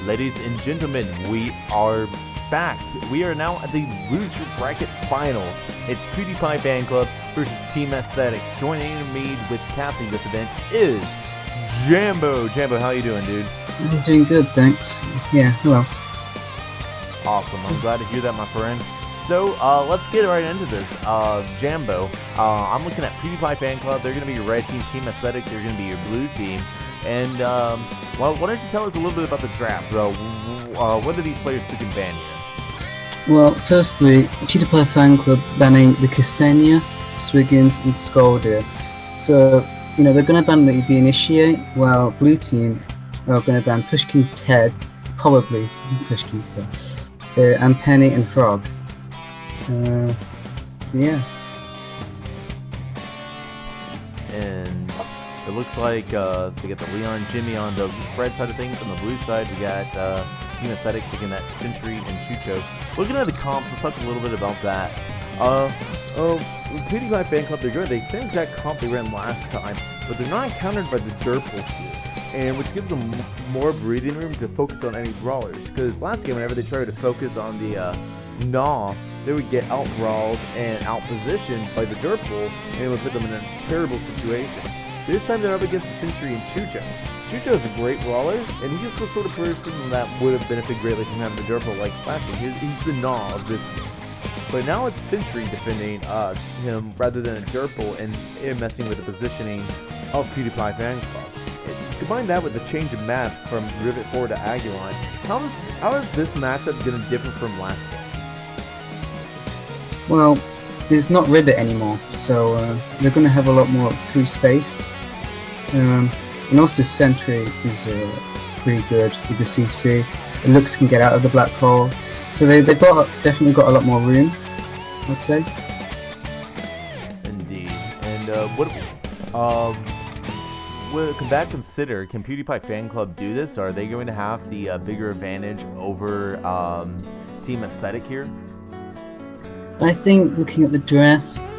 Ladies and gentlemen, we are back. We are now at the Loser Brackets Finals. It's Pewdiepie Fanclub versus Team Aesthetic. Joining me with casting this event is Jambo. Jambo, how you doing, dude? I'm doing good, thanks. Yeah, hello. Awesome. I'm glad to hear that, my friend. So, let's get right into this. Jambo, I'm looking at Pewdiepie Fanclub. They're going to be your red team. Team Aesthetic, they're going to be your blue team. And, well, why don't you tell us a little bit about the draft? What are these players picking ban here? Well, firstly, Pewdiepie Fanclub banning the Ksenia, Swiggins, and Skoldia. So, you know, they're going to ban the Initiate, while blue team are going to ban Pushkin's Ted, probably Pushkin's Ted, and Penny and Frog. Yeah. And it looks like they got the Leon and Jimmy on the red side of things. On the blue side, we got Team Aesthetic picking that Sentry and Chucho. Looking at the comps, let's talk a little bit about that. Pewdiepie Fanclub, they're good. They same exact comp they ran last time, but they're not countered by the Derpal here, and which gives them more breathing room to focus on any brawlers. Because last game, whenever they tried to focus on the Gnaw, they would get out-brawled and out-positioned by the Derpal, and it would put them in a terrible situation. This time they're up against the Sentry and Chucho. Chucho is a great brawler, and he's the sort of person that would have benefited greatly from having the Derpal like last game. He's the Gnaw of this game. But now it's Sentry defending him rather than a Derpal and him messing with the positioning of Pewdiepie Fanclub. Combine that with the change of map from Rivet 4 to Agulon, how is this matchup going to differ from last game? Well, it's not Ribbit anymore, so they're going to have a lot more free space. And also Sentry is pretty good with the CC. Deluxe can get out of the black hole, so they've definitely got a lot more room, I'd say. Indeed. And can that consider, can Pewdiepie Fanclub do this? Are they going to have the bigger advantage over Team Aesthetic here? I think looking at the draft,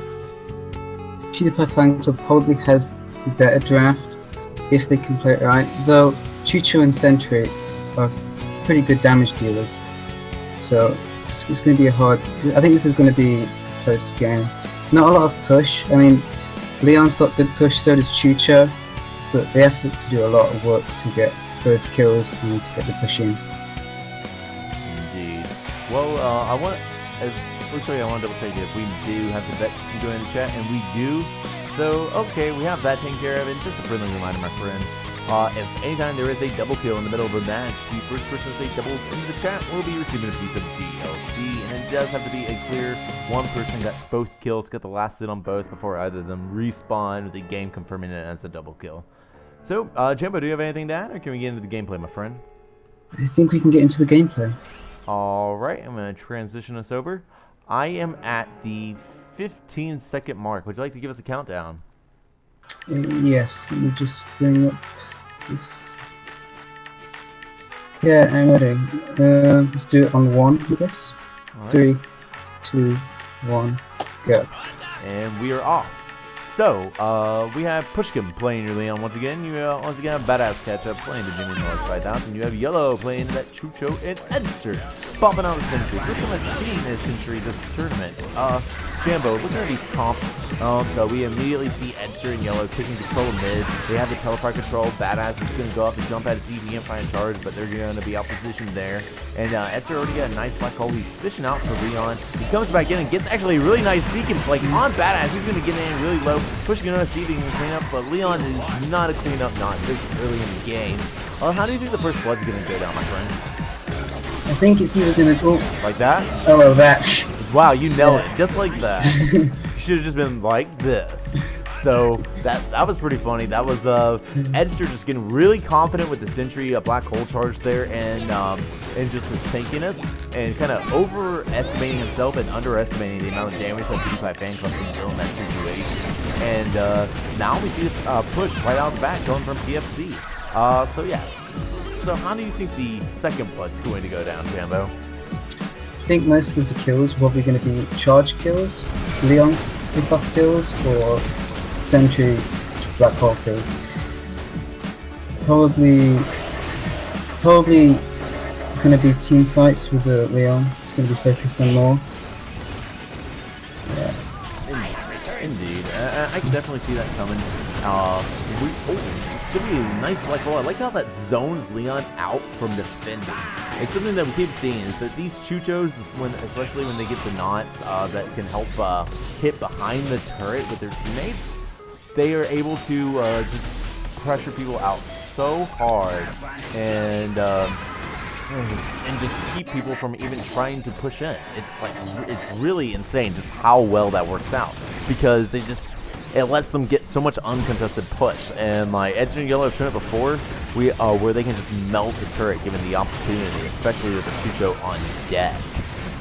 Pewdiepie Fanclub probably has the better draft if they can play it right. Though Chucho and Sentry are pretty good damage dealers, so it's going to be a hard. I think this is going to be a close game. Not a lot of push. I mean, Leon's got good push, so does Chucho, but they have to do a lot of work to get both kills and to get the push in. Indeed. Well, Firstly, I want to double check if we do have the bet system going in the chat, and we do. So, okay, we have that taken care of, and just a friendly reminder, my friends. If anytime there is a double kill in the middle of a match, the first person to say doubles into the chat will be receiving a piece of DLC, and it does have to be a clear one person got both kills, got the last hit on both before either of them respawn with the game confirming it as a double kill. So, Jambo, do you have anything to add, or can we get into the gameplay, my friend? I think we can get into the gameplay. Alright, I'm going to transition us over. I am at the 15-second mark. Would you like to give us a countdown? Yes, let me just bring up this. Okay, I'm ready. Let's do it on 1, I guess. Right. 3, 2, 1, go. And we are off. So, we have Pushkin playing your Leon once again. You once again have Badass Ketchup playing the Jimmy North 5000. You have Yellow playing that Chucho and Edster popping out the Sentry. First time I've seen this Sentry this tournament. Jambo, looking at these comps. So we immediately see Edster and Yellow taking control of mid. They have the teleport control. Badass is going to go up and jump out to see if he can't find a charge, but they're going to be out positioned there. And Edster already got a nice black hole. He's fishing out for Leon. He comes back in and gets actually a really nice beacon like on Badass. He's going to get in really low, pushing on to see if he can clean up, but Leon is not a cleanup notch this early in the game. How do you think the first blood's going to go down, my friend? I think it's either going to go like that. Oh, that. Wow, you nailed it just like that. You should have just been like this. So that was pretty funny. That was Edster just getting really confident with the Sentry, a black hole charge there, and just his tankiness, and kind of overestimating himself and underestimating the amount of damage that Pewdiepie Fanclub can deal in that situation. And now we see this push right out the back going from PFC. So yeah. So how do you think the second blood's going to go down, Jambo? I think most of the kills are probably going to be charge kills, Leon big buff kills, or Sentry black hole kills. Probably going to be team fights with Leon. It's going to be focused on more. Yeah. Indeed. I can definitely see that coming. It's going to be a nice black hole. I like how that zones Leon out from defending. It's something that we keep seeing is that these Chuchos, especially when they get the knots that can help hit behind the turret with their teammates, they are able to just pressure people out so hard and just keep people from even trying to push in. It's really insane just how well that works out, because it lets them get so much uncontested push. And like Edge and Yellow have shown it before, where they can just melt the turret given the opportunity, especially with the Chucho on deck.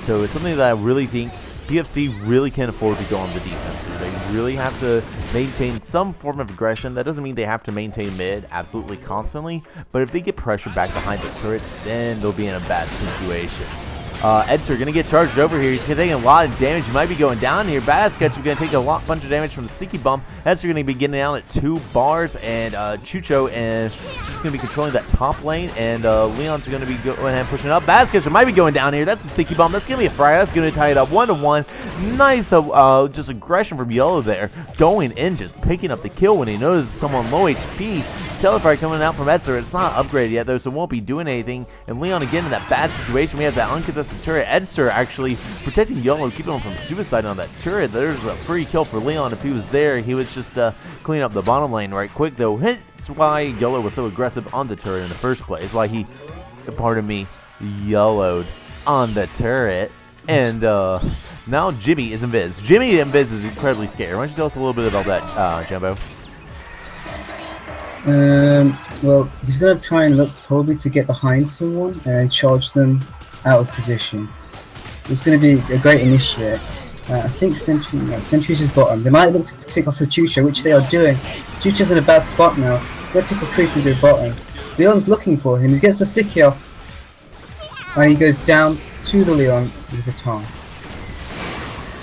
So it's something that I really think PFC really can't afford to go on the defensive. They really have to maintain some form of aggression. That doesn't mean they have to maintain mid absolutely constantly, but if they get pressure back behind the turrets, then they'll be in a bad situation. Edster gonna get charged over here. He's gonna take a lot of damage. He might be going down here. Badass Sketch is gonna take a bunch of damage from the sticky bump. Edster gonna be getting down at 2 bars, and Chucho is just gonna be controlling that top lane, and Leon's gonna be going ahead and pushing up. Badass Sketch might be going down here. That's a sticky bump. That's gonna be a fry. That's gonna tie it up 1-1. Nice, just aggression from Yellow there, going in, just picking up the kill when he knows someone low HP. Telefire coming out from Edster. It's not upgraded yet though, so it won't be doing anything. And Leon again in that bad situation. We have that uncontested turret. Edster actually protecting Yellow, keeping him from suicide on that turret. There's a free kill for Leon. If he was there, he was just cleaning up the bottom lane right quick though. Hence why Yellow was so aggressive on the turret in the first place. Why he, pardon me, yellowed on the turret. And now Jimmy is Invis. Jimmy Invis is incredibly scary. Why don't you tell us a little bit about that, Jumbo? Well, he's going to try and look probably to get behind someone and then charge them out of position. It's going to be a great initiate. I think Sentry's his bottom. They might look to pick off the Chucho, which they are doing. Chucho's in a bad spot now. Let's take a creep into the bottom. Leon's looking for him. He gets the sticky off. And he goes down to the Leon with the tongue.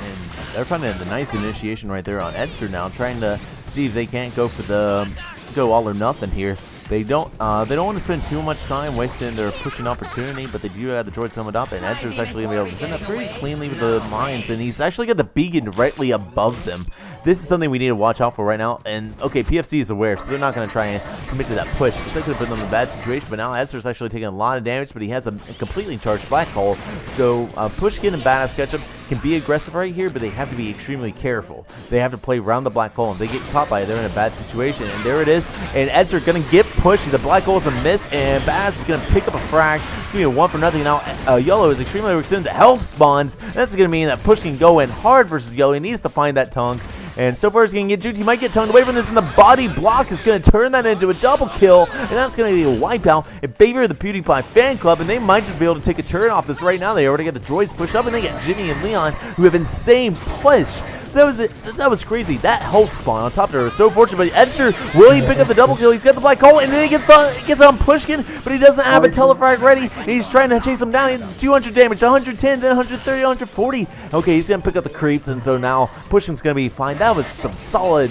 And they're finding the nice initiation right there on Edster now, trying to see if they can't go for the all or nothing here. They don't want to spend too much time wasting their pushing opportunity, but they do have the droid summoned up, and Edster's actually going to be able to defend that pretty cleanly with the mines, and he's actually got the beacon directly above them. This is something we need to watch out for right now, and okay, PFC is aware, so they're not going to try and commit to that push. That could have put them in a bad situation, but now Edster's actually taking a lot of damage, but he has a completely charged black hole, so Pushkin and Badass Ketchup can be aggressive right here, but they have to be extremely careful. They have to play around the black hole, and they get caught by it, they're in a bad situation, and there it is, and Edster going to get pushed. The black hole is a miss, and Badass is going to pick up a frag. It's going to be a 1-0 now. Yellow is extremely extended to health spawns. That's going to mean that Push can go in hard versus Yellow. He needs to find that tongue. And so far he's going to get juked. He might get tongued away from this, and the body block is going to turn that into a double kill, and that's going to be a wipeout in favor of the Pewdiepie fan club, and they might just be able to take a turret off this right now. They already got the droids pushed up, and they get Jimmy and Leon, who have insane push. That was crazy. That health spawn on top there was so fortunate. But Edster, will he pick up the double kill? He's got the black hole, and then he gets on Pushkin, but he doesn't have a telefrag ready. He's trying to chase him down. He's 200 damage, 110, then 130, 140. Okay, he's gonna pick up the creeps, and so now Pushkin's gonna be fine. That was some solid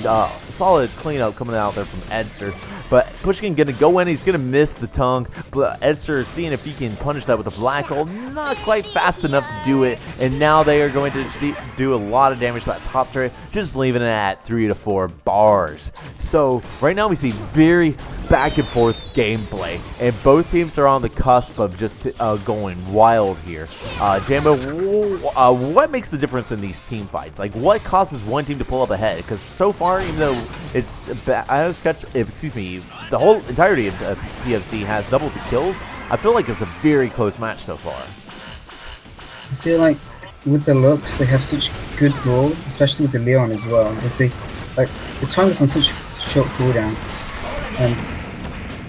cleanup coming out there from Edster. But Pushkin gonna go in. He's gonna miss the tongue. But Edster seeing if he can punish that with a black hole. Not quite fast enough to do it. And now they are going to do a lot of damage to that top turret, just leaving it at 3 to 4 bars. So right now we see very back and forth gameplay, and both teams are on the cusp of just going wild here. Jambo, what makes the difference in these team fights? Like, what causes one team to pull up ahead? Because so far, even though it's the whole entirety of PFC has double the kills, I feel like it's a very close match so far. I feel like with the looks, they have such good brawl, especially with the Leon as well, because they the tongue is on such short cooldown, and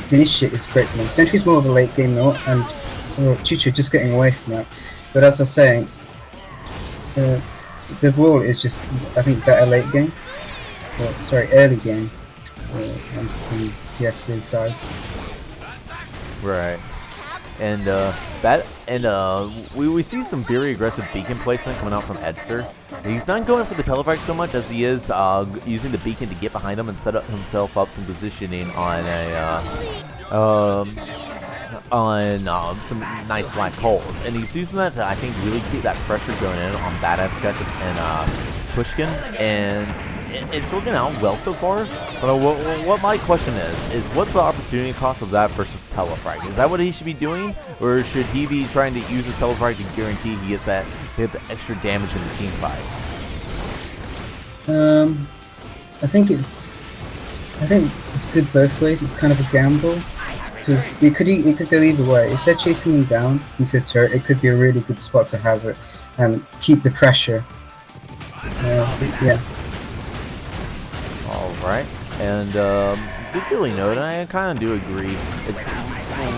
the initiate is great for them. Sentry's more of a late game note, and Chucho just getting away from that. But as I was saying, the brawl is just, I think, better late game. Early game on the PFC side. Right. And we see some very aggressive beacon placement coming out from Edster. He's not going for the telefrag so much as he is using the beacon to get behind him and set up himself up some positioning on a some nice black holes, and he's using that to, I think, really keep that pressure going in on Badass Ketchup and Pushkin, and it's working out well so far. But what my question is what's the opportunity cost of that versus Telefrag? Is that what he should be doing, or should he be trying to use the Telefrag to guarantee he gets the extra damage in the team fight? I think it's good both ways. It's kind of a gamble because it could go either way. If they're chasing them down into the turret, it could be a really good spot to have it and keep the pressure. Yeah. All right, and really note, and I kind of do agree. It's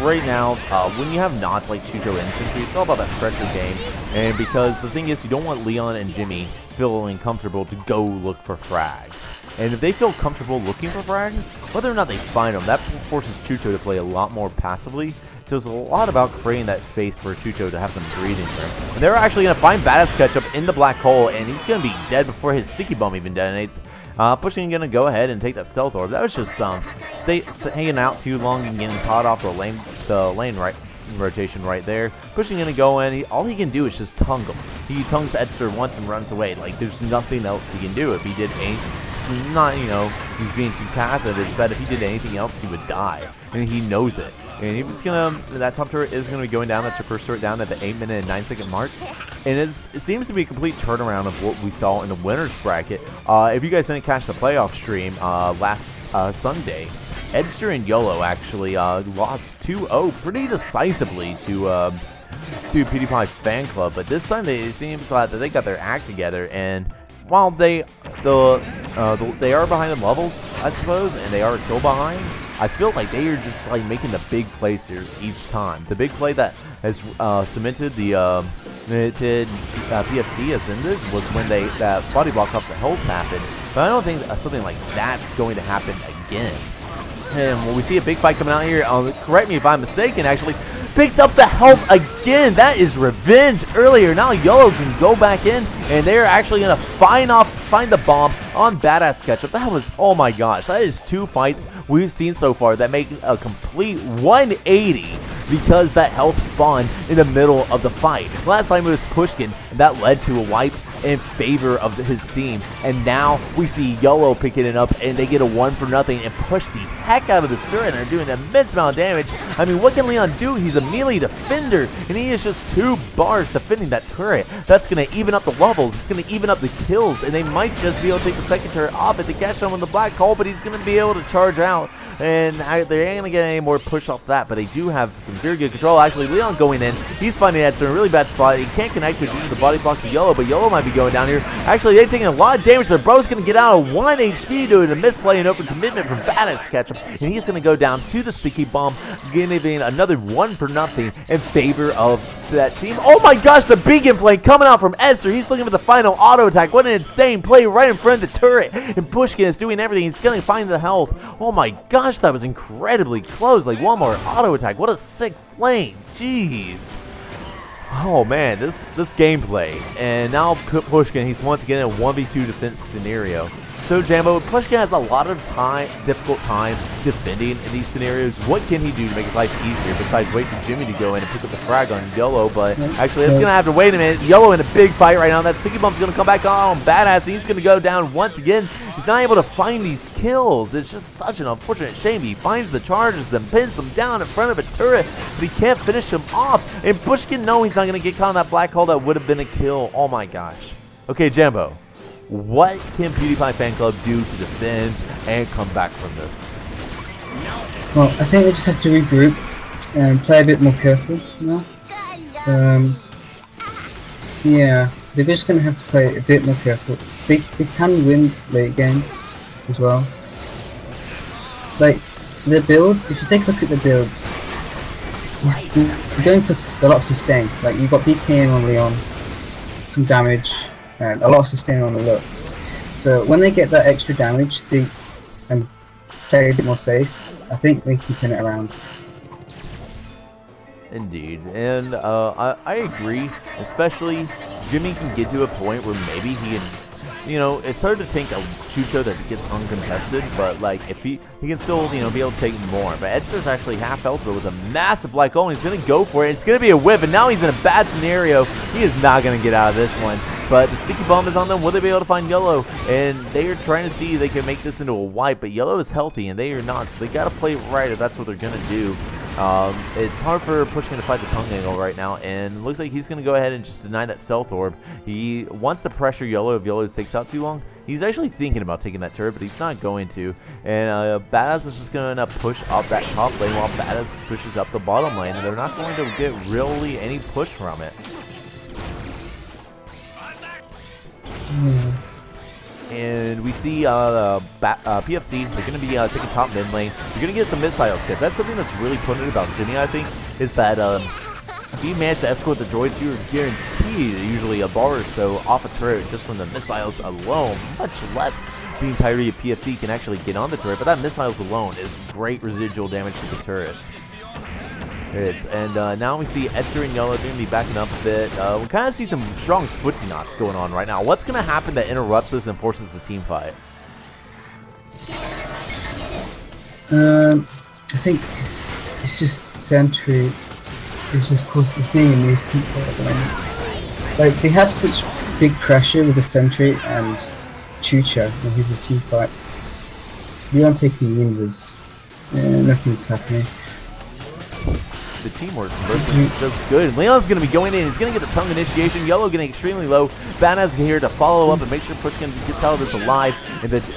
right now when you have knots like Chucho and Sentry, it's all about that pressure game. And because the thing is, you don't want Leon and Jimmy feeling comfortable to go look for frags. And if they feel comfortable looking for frags, whether or not they find them, that forces Chucho to play a lot more passively. So it's a lot about creating that space for Chucho to have some breathing room. And they're actually going to find Badass Ketchup in the black hole, and he's going to be dead before his sticky bomb even detonates. Pushkin going to go ahead and take that stealth orb. That was just hanging out too long and getting caught off the lane right rotation right there. Pushkin going to go in. All he can do is just tongue him. He tongues Edster once and runs away. Like, there's nothing else he can do. If he did anything, not, he's being too passive. It's that if he did anything else, he would die. And he knows it. And he was that top turret is going to be going down. That's your first turret down at the 8-minute and 9-second mark. And it seems to be a complete turnaround of what we saw in the winner's bracket. If you guys didn't catch the playoff stream last Sunday, Edster and YOLO actually lost 2-0 pretty decisively to Pewdiepie Fanclub. But this time it seems that they got their act together, and while they are behind in levels, I suppose, and they are a kill behind, I feel like they are just like making the big plays here each time. The big play that has cemented the PFC as ended was when that body block off the health happened. But I don't think something like that's going to happen again. And when we see a big fight coming out here, correct me if I'm mistaken, actually picks up the health again. That is revenge earlier. Now YOLO can go back in, and they're actually going to find the bomb on Badass Ketchup. That was, oh my gosh, that is 2 fights we've seen so far that make a complete 180 because that health spawned in the middle of the fight. Last time it was Pushkin, and that led to a wipe in favor of his team. And now we see YOLO picking it up, and they get a 1-for-0 and push the heck out of this turret and are doing an immense amount of damage. I mean, what can Leon do? He's a melee defender, and he is just 2 bars defending that turret. That's going to even up the levels. It's going to even up the kills, and they might just be able to take the second turret off it to catch him in the black hole, but he's going to be able to charge out, and they ain't going to get any more push off that, but they do have some very good control. Actually, Leon going in, he's finding Edster in a really bad spot. He can't connect to the body block to YOLO, but YOLO might be going down here. Actually, they're taking a lot of damage. They're both going to get out of 1 HP due to misplay and open commitment from Badass Ketchup, and he's going to go down to the sticky bomb, giving another 1-for-0 in favor of that team. Oh my gosh, the beacon play coming out from Edster. He's looking for the final auto attack. What an insane play right in front of the turret, and Pushkin is doing everything. He's going to find the health. Oh my gosh, that was incredibly close. Like, one more auto attack. What a sick flame. Jeez. Oh man, this gameplay. And now Pushkin, he's once again in a 1v2 defense scenario. So Jambo, Pushkin has a lot of difficult time defending in these scenarios. What can he do to make his life easier besides wait for Jimmy to go in and pick up the frag on YOLO? But actually, it's going to have to wait a minute. YOLO in a big fight right now. That sticky bomb's going to come back on Badass. He's going to go down once again. He's not able to find these kills. It's just such an unfortunate shame. He finds the charges and pins them down in front of a turret, but he can't finish them off. And Pushkin, no, he's not going to get caught in that black hole. That would have been a kill. Oh my gosh. Okay, Jambo. What can Pewdiepie Fanclub do to defend and come back from this? Well, I think they just have to regroup and play a bit more careful now. Yeah, they're just going to have to play a bit more careful. They can win late game as well. Like, their builds, if you take a look at the builds, you're going for a lot of sustain. Like, you've got BKM on Leon, some damage, and a lot of sustain on the looks. So when they get that extra damage, they play a bit more safe. I think they can turn it around. Indeed, and I agree. Especially Jimmy can get to a point where maybe he can you know, it's hard to tank a Chucho that gets uncontested, but like if he can still, you know, be able to take more. But Edster's actually half health, but with a massive black hole, and he's gonna go for it. It's gonna be a whip, and now he's in a bad scenario. He is not gonna get out of this one. But the sticky bomb is on them. Will they be able to find Yellow? And they are trying to see if they can make this into a wipe, but Yellow is healthy and they are not, so they gotta play it right if that's what they're gonna do. It's hard for Pushkin to fight the tongue angle right now, and looks like he's going to go ahead and just deny that stealth orb. He wants to pressure Yellow if Yellow takes out too long. He's actually thinking about taking that turret, but he's not going to. And Badass is just going to push up that top lane while Badass pushes up the bottom lane, and they're not going to get really any push from it. And we see PFC, they're going to be taking top mid lane. You're going to get some missiles kit. That's something that's really potent about Jimmy, I think, is that if you manage to escort the droids, you're guaranteed usually a bar or so off a turret just from the missiles alone. Much less the entirety of PFC can actually get on the turret, but that missiles alone is great residual damage to the turrets. And now we see Edster and Yellow going to be backing up a bit. We kind of see some strong footsie knots going on right now. What's going to happen that interrupts this and forces the team fight? I think it's just Sentry. It's being a nuisance at the moment. Like, they have such big pressure with the Sentry and Chucha when he's a team fight. Leon taking the inverse. Nothing's happening. The teamwork is just good. Leon's going to be going in. He's going to get the tongue initiation. Yellow getting extremely low. Badass here to follow up and make sure Pushkin gets out of this alive.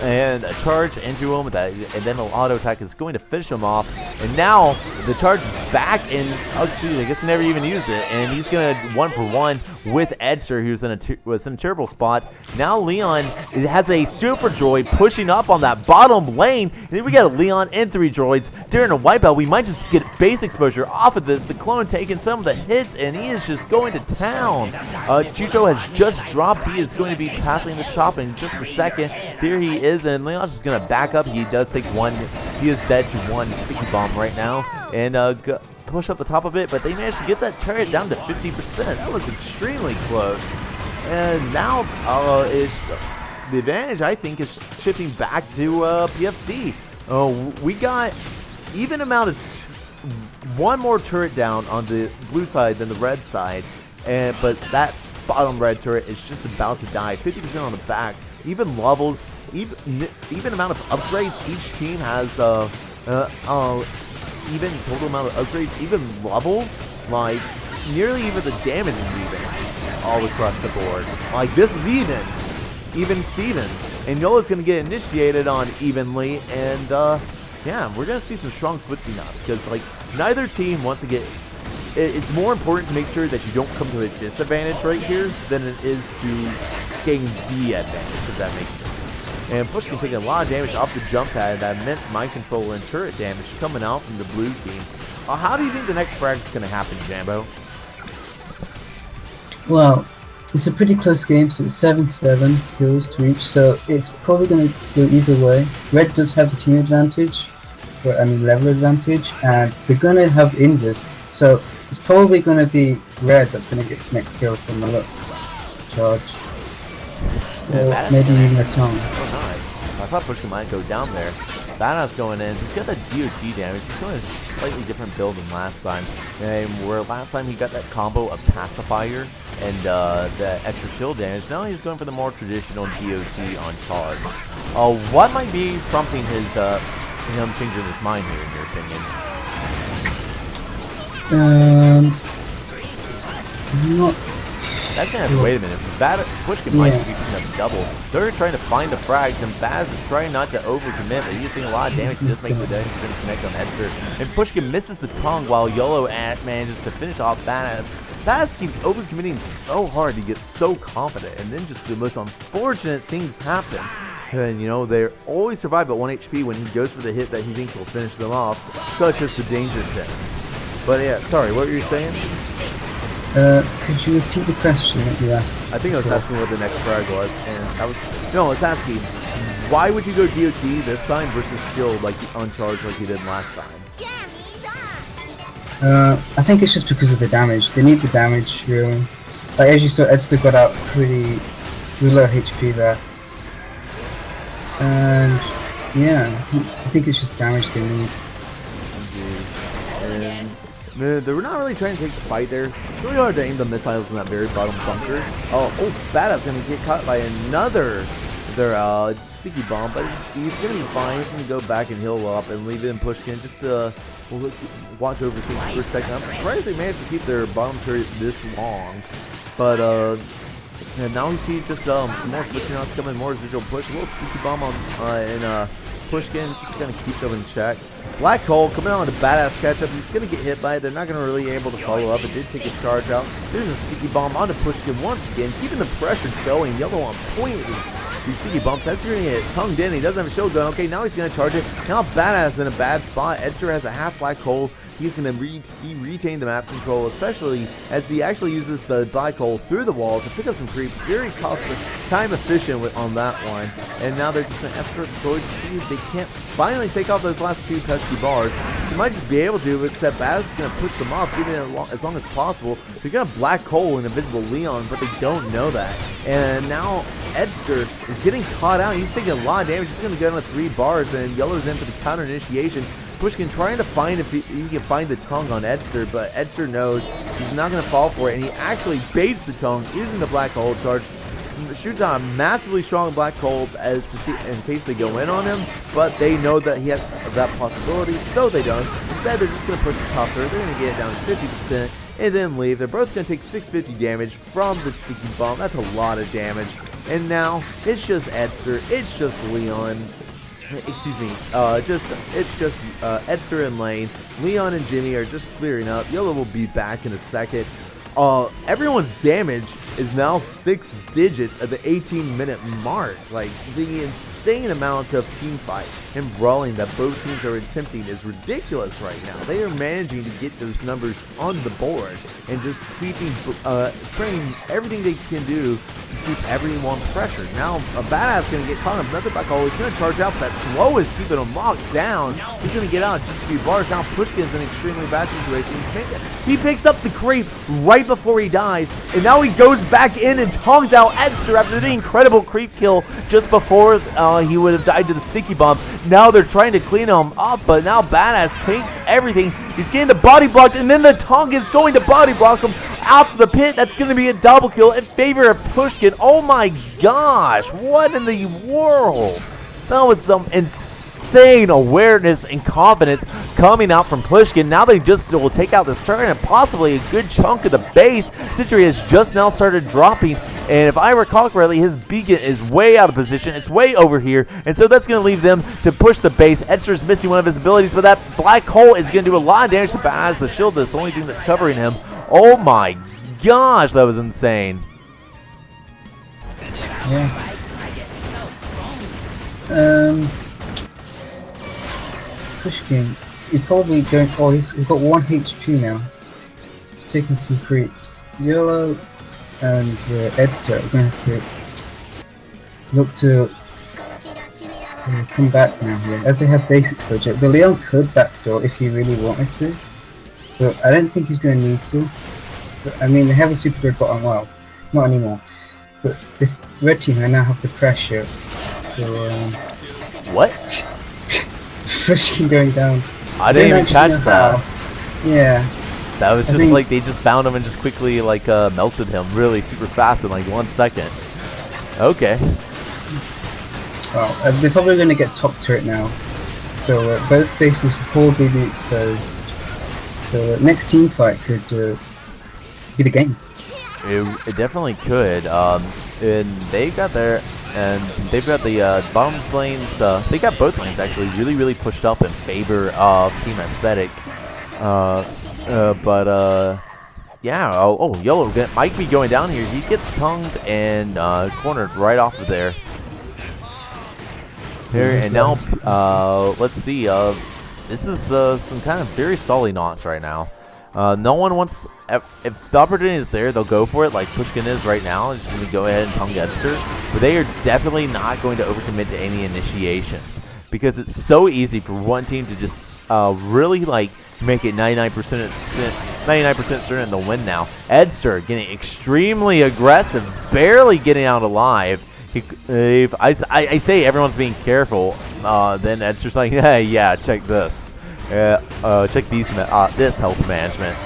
And a charge into him. And then an auto attack is going to finish him off. And now the charge is back. And oh, geez, I guess he never even used it. And he's going to 1-for-1 with Edster, who's was in a terrible spot. Now Leon has a super droid pushing up on that bottom lane. And then we got Leon and 3 droids during a wipeout. We might just get base exposure off of this. The clone taking some of the hits, and he is just going to town. Chucho has just dropped. He is going to be passing the shop in just a second. There he is, and Leon's just going to back up. He does take one. He is dead to one sticky bomb right now, and push up the top of it, but they managed to get that turret down to 50%. That was extremely close. And now is the advantage, I think, is shifting back to PFC. We got even amount of one more turret down on the blue side than the red side, but that bottom red turret is just about to die. 50% on the back. Even levels, even amount of upgrades. Each team has even total amount of upgrades, even levels, like nearly even the damage is even all across the board. Like this is even Stevens, and Yolo's gonna get initiated on evenly, and yeah, we're gonna see some strong footsie knots because like neither team wants to get. It's more important to make sure that you don't come to a disadvantage right here than it is to gain the advantage, if that makes sense. And Pushkin taking a lot of damage off the jump pad. That meant mind control and turret damage coming out from the blue team. How do you think the next frag is going to happen, Jambo? Well, it's a pretty close game, so it's 7-7 kills to each, so it's probably going to go either way. Red does have the team advantage, level advantage, and they're going to have invis, so it's probably going to be Red that's going to get its next kill from the looks. Charge. Or maybe even a tongue. I thought Pushkin might go down there. Badass going in. He's got that DOT damage. He's going a slightly different build than last time. And where last time he got that combo of pacifier and the extra shield damage, now he's going for the more traditional DOT on charge. What might be prompting his him changing his mind here, in your opinion? Not. That's gonna have to wait a minute. Pushkin might be picking up double. They're trying to find a frag, and Baz is trying not to overcommit, but he's doing a lot of damage to just make the damage to connect on Edster. And Pushkin misses the tongue while Yolo manages to finish off Baz. Baz keeps overcommitting so hard to get so confident, and then just the most unfortunate things happen. And you know, they always survive at 1 HP when he goes for the hit that he thinks will finish them off, such as the danger thing. But yeah, sorry, what were you saying? Could you repeat the question that you asked? I think I was asking what the next frag was, and I was asking, why would you go DOT this time versus still like uncharged like you did last time? I think it's just because of the damage. They need the damage, really. Like as you saw, Edster got out pretty low HP there, And yeah, I think it's just damage they need. And they're not really trying to take the fight there. It's really hard to aim the missiles in that very bottom bunker. Oh, Badass gonna get caught by another their sticky bomb, but he's gonna be fine. He's gonna go back and heal up and leave it in Pushkin just to watch over things for a second. I'm surprised they managed to keep their bottom turret this long, but and now we see just some more Switchernauts coming, more residual push, a little sticky bomb on and Pushkin just gonna keep them in check. Black Hole coming out with a badass catch up. He's gonna get hit by it. They're not gonna really able to follow up. It did take his charge out. There's a sticky bomb onto Pushkin once again, keeping the pressure going. Yellow on point. These sticky bumps. That's gonna get tongued in. He doesn't have a shield gun. Okay, now he's gonna charge it. Now Badass in a bad spot. Edster has a half Black Hole. He's going to retain the map control, especially as he actually uses the Black Hole through the wall to pick up some creeps. Very time efficient on that one. And now they're just going to escort the droid to see if they can't finally take off those last two pesky bars. They might just be able to, except Baz is going to push them off, giving it as long as possible. They're going to Black Hole an Invisible Leon, but they don't know that. And now Edster is getting caught out. He's taking a lot of damage. He's going to go down to 3 bars, and Yellow's in for the counter initiation. Pushkin trying to find if he can find the tongue on Edster, but Edster knows he's not going to fall for it, and he actually baits the tongue using the Black Hole charge. Shoots on a massively strong Black Hole as to see in case they go in on him, but they know that he has that possibility, so they don't. Instead, they're just going to push the top third. They're going to get it down to 50% and then leave. They're both going to take 650 damage from the sticky bomb. That's a lot of damage. And now it's just Edster. It's just Leon. Excuse me, it's just Edster and Lane. Leon and Jimmy are just clearing up. Yellow will be back in a second. Everyone's damage is now 6 digits at the 18-minute mark. Like, the insane amount of team fight and brawling that both teams are attempting is ridiculous right now. They are managing to get those numbers on the board and just keeping, training everything they can do to keep everyone pressured. Now, a Badass going to get caught up. Another Black Hole. He's going to charge out. That slow is keeping him locked down. He's going to get out just a few bars. Now, Pushkin's in an extremely bad situation. He picks up the creep right before he dies, and now he goes back in and tongs out Edster after the incredible creep kill just before he would have died to the sticky bomb. Now they're trying to clean him up, but now Badass takes everything. He's getting the body blocked, and then the tongue is going to body block him out of the pit. That's going to be a double kill in favor of Pushkin. Oh my gosh, what in the world? That was some insane awareness and confidence coming out from Pushkin. Now they just will take out this turret and possibly a good chunk of the base. Sentry has just now started dropping, and if I recall correctly, his beacon is way out of position. It's way over here, and so that's going to leave them to push the base. Edster's missing one of his abilities, but that Black Hole is going to do a lot of damage to Baz. The shield is the only thing that's covering him. Oh my gosh, that was insane. Yeah. Pushkin, he's probably going. Oh, he's got 1 HP now. Taking some creeps. Yellow and Edster are going to have to look to come back now here, as they have base exposure. The Leon could backdoor if he really wanted to, but I don't think he's going to need to. But, I mean, they have a super good bottom. Well, not anymore. But this red team, I now have the pressure. So, what? Pushkin going down. I didn't even catch that. Yeah. That was just like they just found him and just quickly like melted him really super fast in like 1 second. Okay. Well, they're probably going to get top turret now. So both bases will probably be exposed. So next team fight could be the game. It definitely could. And they got there, and they've got the bottom lanes. They got both lanes actually really pushed up in favor of Team Aesthetic. Yeah. Oh, Yellow might be going down here. He gets tongued and cornered right off of there. Here and now, let's see. This is some kind of very stally knots right now. No one wants. If the opportunity is there, they'll go for it, like Pushkin is right now. Just going to go ahead and tongue Edster. But they are definitely not going to overcommit to any initiations, because it's so easy for one team to just really like make it 99% certain they'll win now. Edster getting extremely aggressive, barely getting out alive. If I say everyone's being careful, then Edster's like, yeah, check this. Check this health management.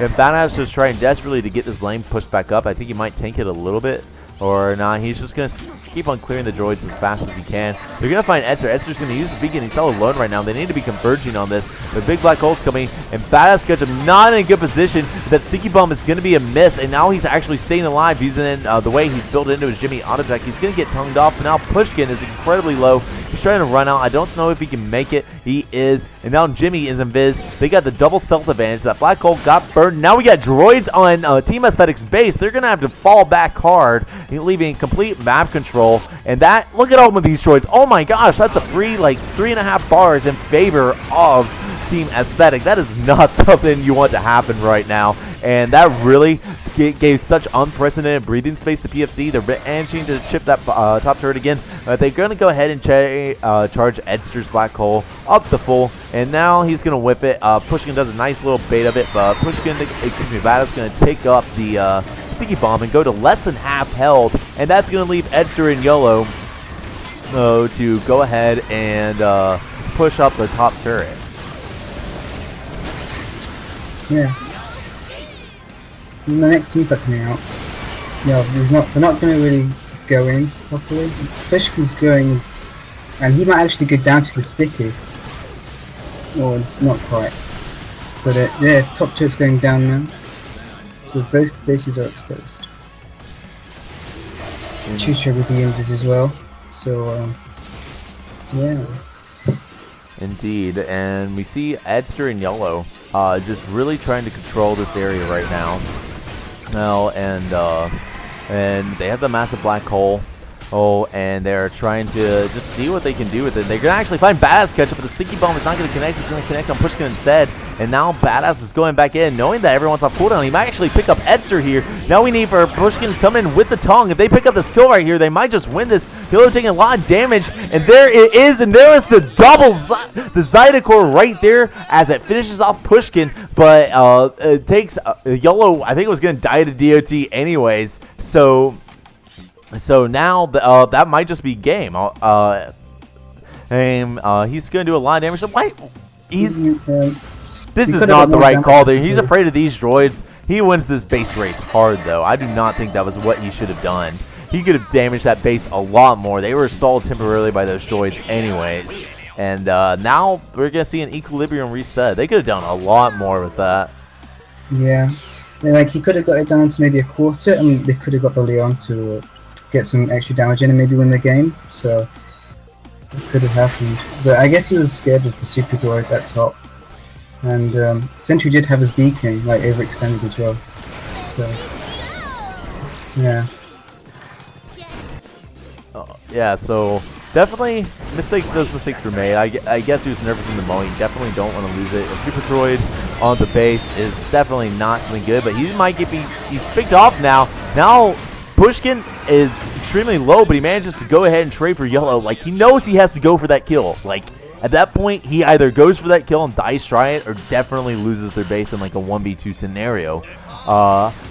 If Badass is trying desperately to get this lane pushed back up, I think he might tank it a little bit. Or not, he's just going to keep on clearing the droids as fast as he can. They're going to find Edster. Edster's going to use the beacon. He's all alone right now. They need to be converging on this. The big black hole's coming, and Badass gets him not in a good position. That sticky bomb is going to be a miss, and now he's actually staying alive using the way he's built into his Jimmy auto attack. He's going to get tongued off, and now Pushkin is incredibly low. He's trying to run out. I don't know if he can make it. He is, and now Jimmy is invis. They got the double stealth advantage. That black hole got burned. Now we got droids on Team Aesthetics base. They're going to have to fall back hard, leaving complete map control. And that, look at all of these droids. Oh my gosh, that's a free like 3.5 bars in favor of Team Aesthetic. That is not something you want to happen right now. And that really gave such unprecedented breathing space to PFC. They're managing to chip that top turret again. They're going to go ahead and charge Edster's black hole up the full. And now he's going to whip it. Pushkin does a nice little bait of it. But Pushkin, Badass is going to take up the sticky bomb and go to less than half health. And that's going to leave Edster and YOLO to go ahead and push up the top turret. Yeah. And the next team fight coming out, they're not going to really go in properly. Pushkin's going, and he might actually go down to the sticky. Or not quite. But yeah, top turret's going down now. So both bases are exposed. Chucho with the invis as well. So, yeah. Indeed, and we see Edster and YOLO just really trying to control this area right now. And they have the massive black hole. And they're trying to just see what they can do with it. They're going to actually find Badass catch up, but the sticky bomb is not going to connect. It's going to connect on Pushkin instead. And now Badass is going back in, knowing that everyone's off cooldown. He might actually pick up Edster here. Now we need for Pushkin to come in with the tongue. If they pick up the skill right here, they might just win this. YOLO taking a lot of damage. And there it is. And there is the double, the Zydecore right there as it finishes off Pushkin. But it takes YOLO, I think it was going to die to DOT anyways. So now that might just be game. He's going to do a lot of damage. So why? This is not the right call there. He's afraid of these droids. He wins this base race hard, though. I do not think that was what he should have done. He could have damaged that base a lot more. They were stalled temporarily by those droids anyways. And now we're going to see an equilibrium reset. They could have done a lot more with that. Yeah. Like, he could have got it down to maybe a quarter, and they could have got the Leon to get some extra damage in and maybe win the game. So it could have happened. But I guess he was scared of the super droid at top. And Sentry did have his beacon like overextended as well. So yeah. Yeah, so definitely those mistakes were made. I guess he was nervous in the moment. You definitely don't want to lose it. A super droid on the base is definitely not something good, but he might he's picked off now. Now Pushkin is extremely low, but he manages to go ahead and trade for YOLO. Like, he knows he has to go for that kill. Like, at that point, he either goes for that kill and dies trying it, or definitely loses their base in like a 1v2 scenario.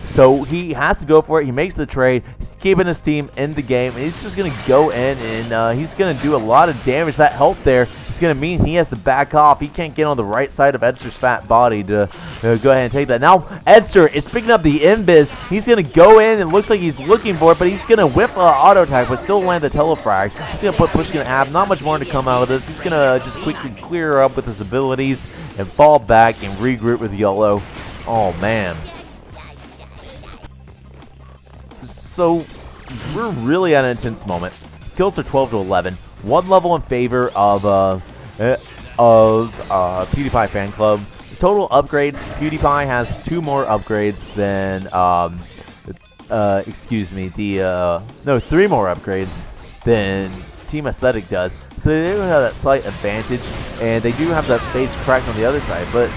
So he has to go for it. He makes the trade. He's keeping his team in the game, and he's just going to go in, and he's going to do a lot of damage. That health there is going to mean he has to back off. He can't get on the right side of Edster's fat body to go ahead and take that. Now Edster is picking up the invis. He's going to go in, and looks like he's looking for it, but he's going to whip auto attack, but still land the telefrag. He's going to put Pushkin in half. Not much more to come out of this. He's going to just quickly clear up with his abilities and fall back and regroup with YOLO. Oh, man. So we're really at an intense moment. Kills are 12 to 11. One level in favor of Pewdiepie Fan Club. Total upgrades. Pewdiepie has 2 more upgrades than 3 more upgrades than Team Aesthetic does. So they do have that slight advantage, and they do have that base cracked on the other side. But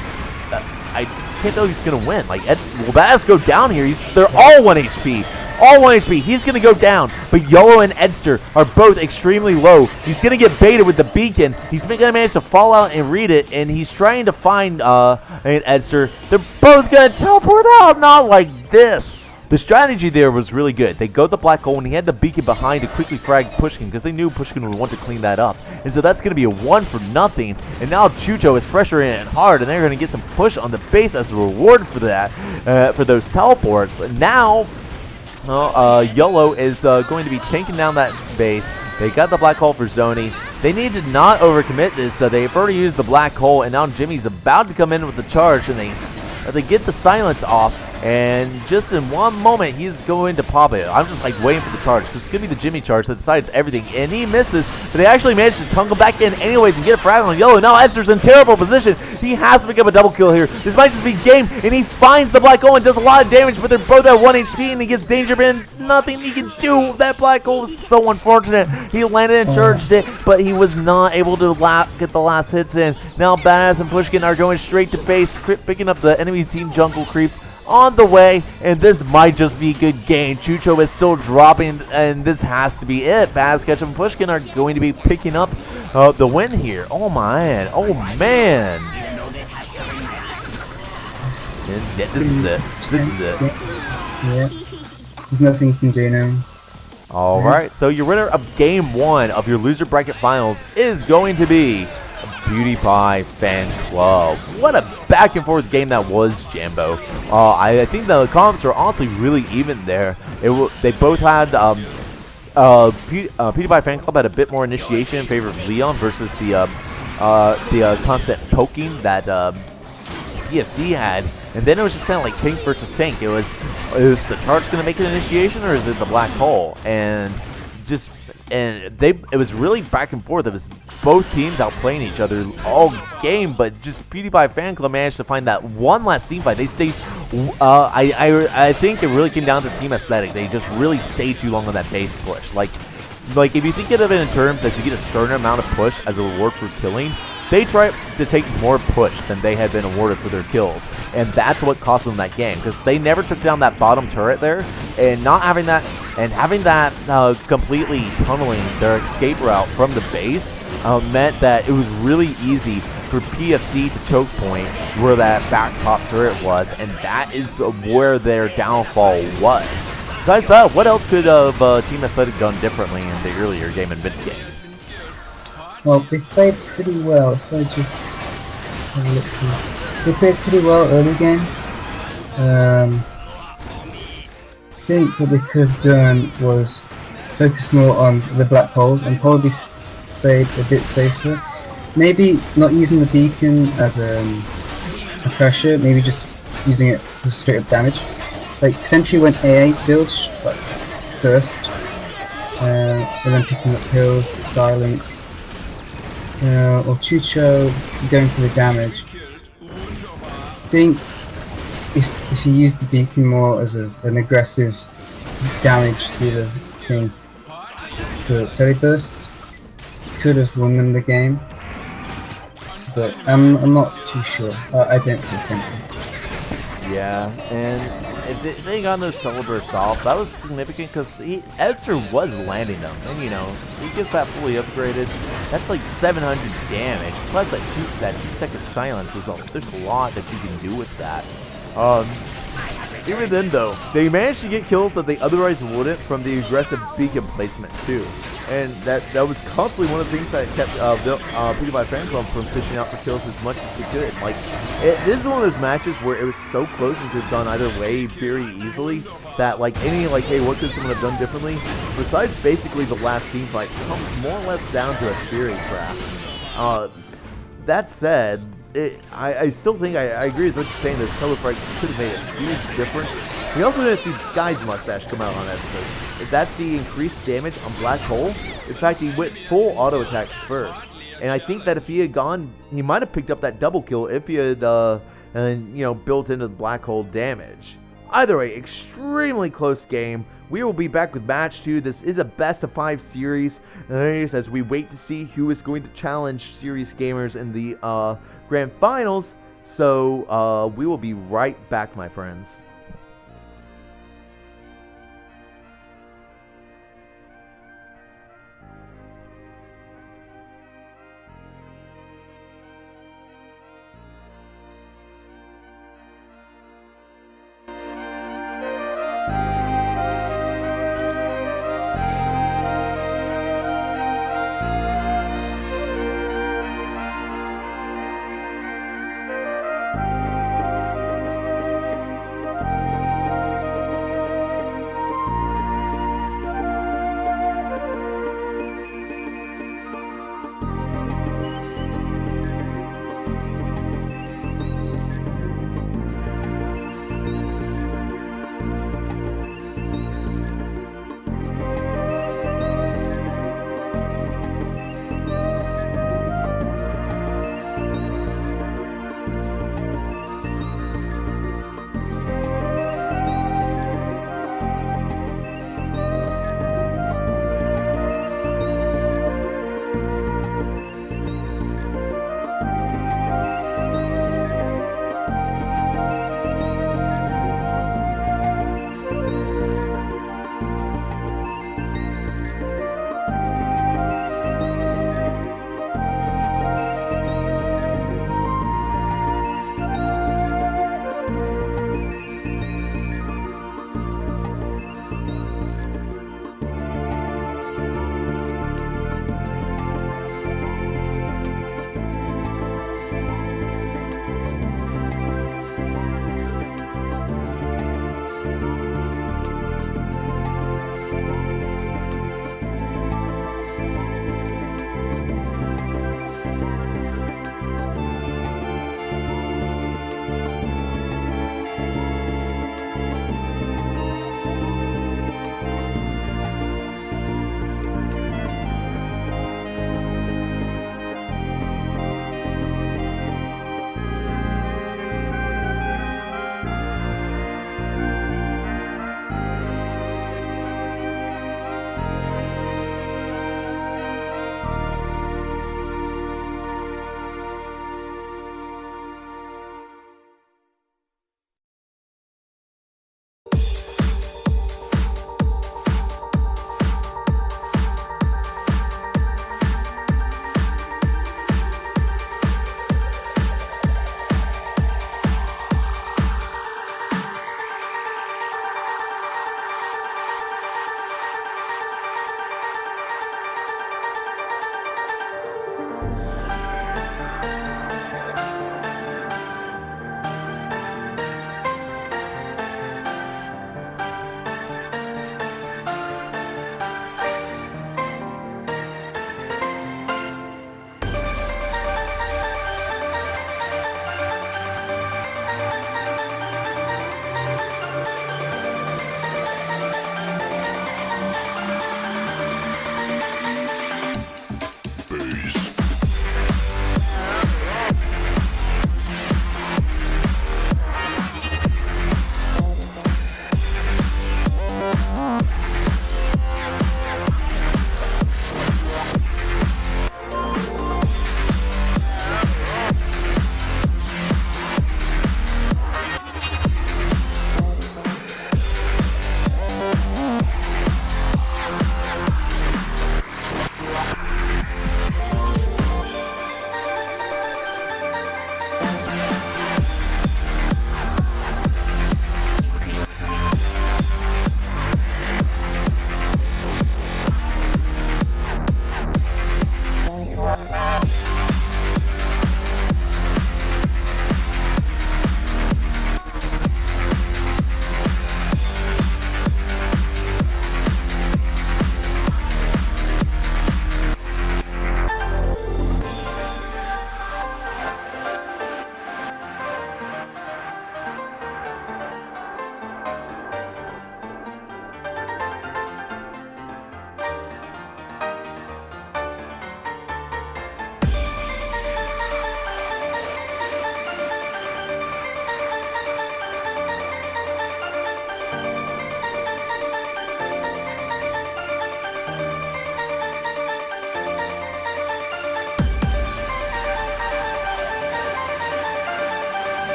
I can't know he's gonna win. Like, will Badass go down here? They're all 1 HP. All 1 HP. He's going to go down. But YOLO and Edster are both extremely low. He's going to get baited with the beacon. He's going to manage to fall out and read it. And he's trying to find Edster. They're both going to teleport out. Not like this. The strategy there was really good. They go the black hole, and he had the beacon behind to quickly frag Pushkin because they knew Pushkin would want to clean that up. And so that's going to be a 1 for nothing. And now Chucho is pressuring it hard, and they're going to get some push on the base as a reward for that, for those teleports. And now, Yolo is going to be taking down that base. They got the black hole for Zoni. They need to not overcommit this, so they've already used the black hole, and now Jimmy's about to come in with the charge, and they get the silence off, and just in one moment, he's going to pop it. I'm just like waiting for the charge, because it's going to be the Jimmy charge that decides everything, and he misses, but they actually managed to tumble back in anyways and get a frag on Yolo. Now Esther's in terrible position. He has to pick up a double kill here. This might just be game, and he finds the black hole and does a lot of damage, but they're both at 1 HP, and he gets danger bins. Nothing he can do. That black hole is so unfortunate. He landed and charged it, but he was not able to get the last hits in. Now Badass and Pushkin are going straight to base, picking up the enemy team jungle creeps on the way, and this might just be a good game. Chucho is still dropping, and this has to be it. Badass, Ketchup, and Pushkin are going to be picking up the win here. Oh man, this is it. Yeah, there's nothing you can do now. Alright, so your winner of game 1 of your loser bracket finals is going to be Pewdiepie Fanclub. What a back and forth game that was, Jambo. I think the comps are honestly really even there. They both had Pewdiepie Fanclub had a bit more initiation in favor of Leon versus the constant poking that PFC had, and then it was just kind of like tank versus tank. Is the charge going to make an initiation, or is it the black hole? And it was really back and forth. It was both teams outplaying each other all game, but just Pewdiepie Fanclub managed to find that one last team fight. They stayed. I think it really came down to team aesthetic. They just really stayed too long on that base push. Like if you think of it in terms that you get a certain amount of push as a reward for killing, they tried to take more push than they had been awarded for their kills, and that's what cost them that game, because they never took down that bottom turret there, and not having that, and having that completely tunneling their escape route from the base meant that it was really easy for PFC to choke point where that back top turret was, and that is where their downfall was. Besides that, what else could Team Athletic done differently in the earlier game and mid game? Well, they played pretty well. If I just have a look here. They played pretty well early game. I think what they could have done was focus more on the black holes and probably played a bit safer. Maybe not using the beacon as a pressure, maybe just using it for straight up damage. Like Sentry went AA builds like first, and then picking up kills, silence. Or Chucho going for the damage. I think if you use the beacon more as an aggressive damage to the thing for teleburst, could have won them the game. But I'm not too sure. I don't think so. Yeah, and if they got those telebursts off, that was significant because Esther was landing them, and you know, he gets that fully upgraded. That's like 700 damage plus that 2-second silence. There's a lot that you can do with that. Even then though, they managed to get kills that they otherwise wouldn't from the aggressive beacon placement too. And that was constantly one of the things that kept Pewdiepie Fanclub from fishing out for kills as much as they could. Like, this is one of those matches where it was so close and could have gone either way very easily that hey, what could someone have done differently? Besides basically the last team fight, it comes more or less down to a theory craft. That said, I still think I agree with what you're saying. This teleportation could have made a huge difference. We also didn't see Sky's mustache come out on that stage. That's the increased damage on Black Hole. In fact, he went full auto attack first, and I think that if he had gone, he might have picked up that double kill if he had, built into the Black Hole damage. Either way, extremely close game. We will be back with match 2. This is a best of 5 series as we wait to see who is going to challenge Serious Gamers in the grand finals. So we will be right back, my friends.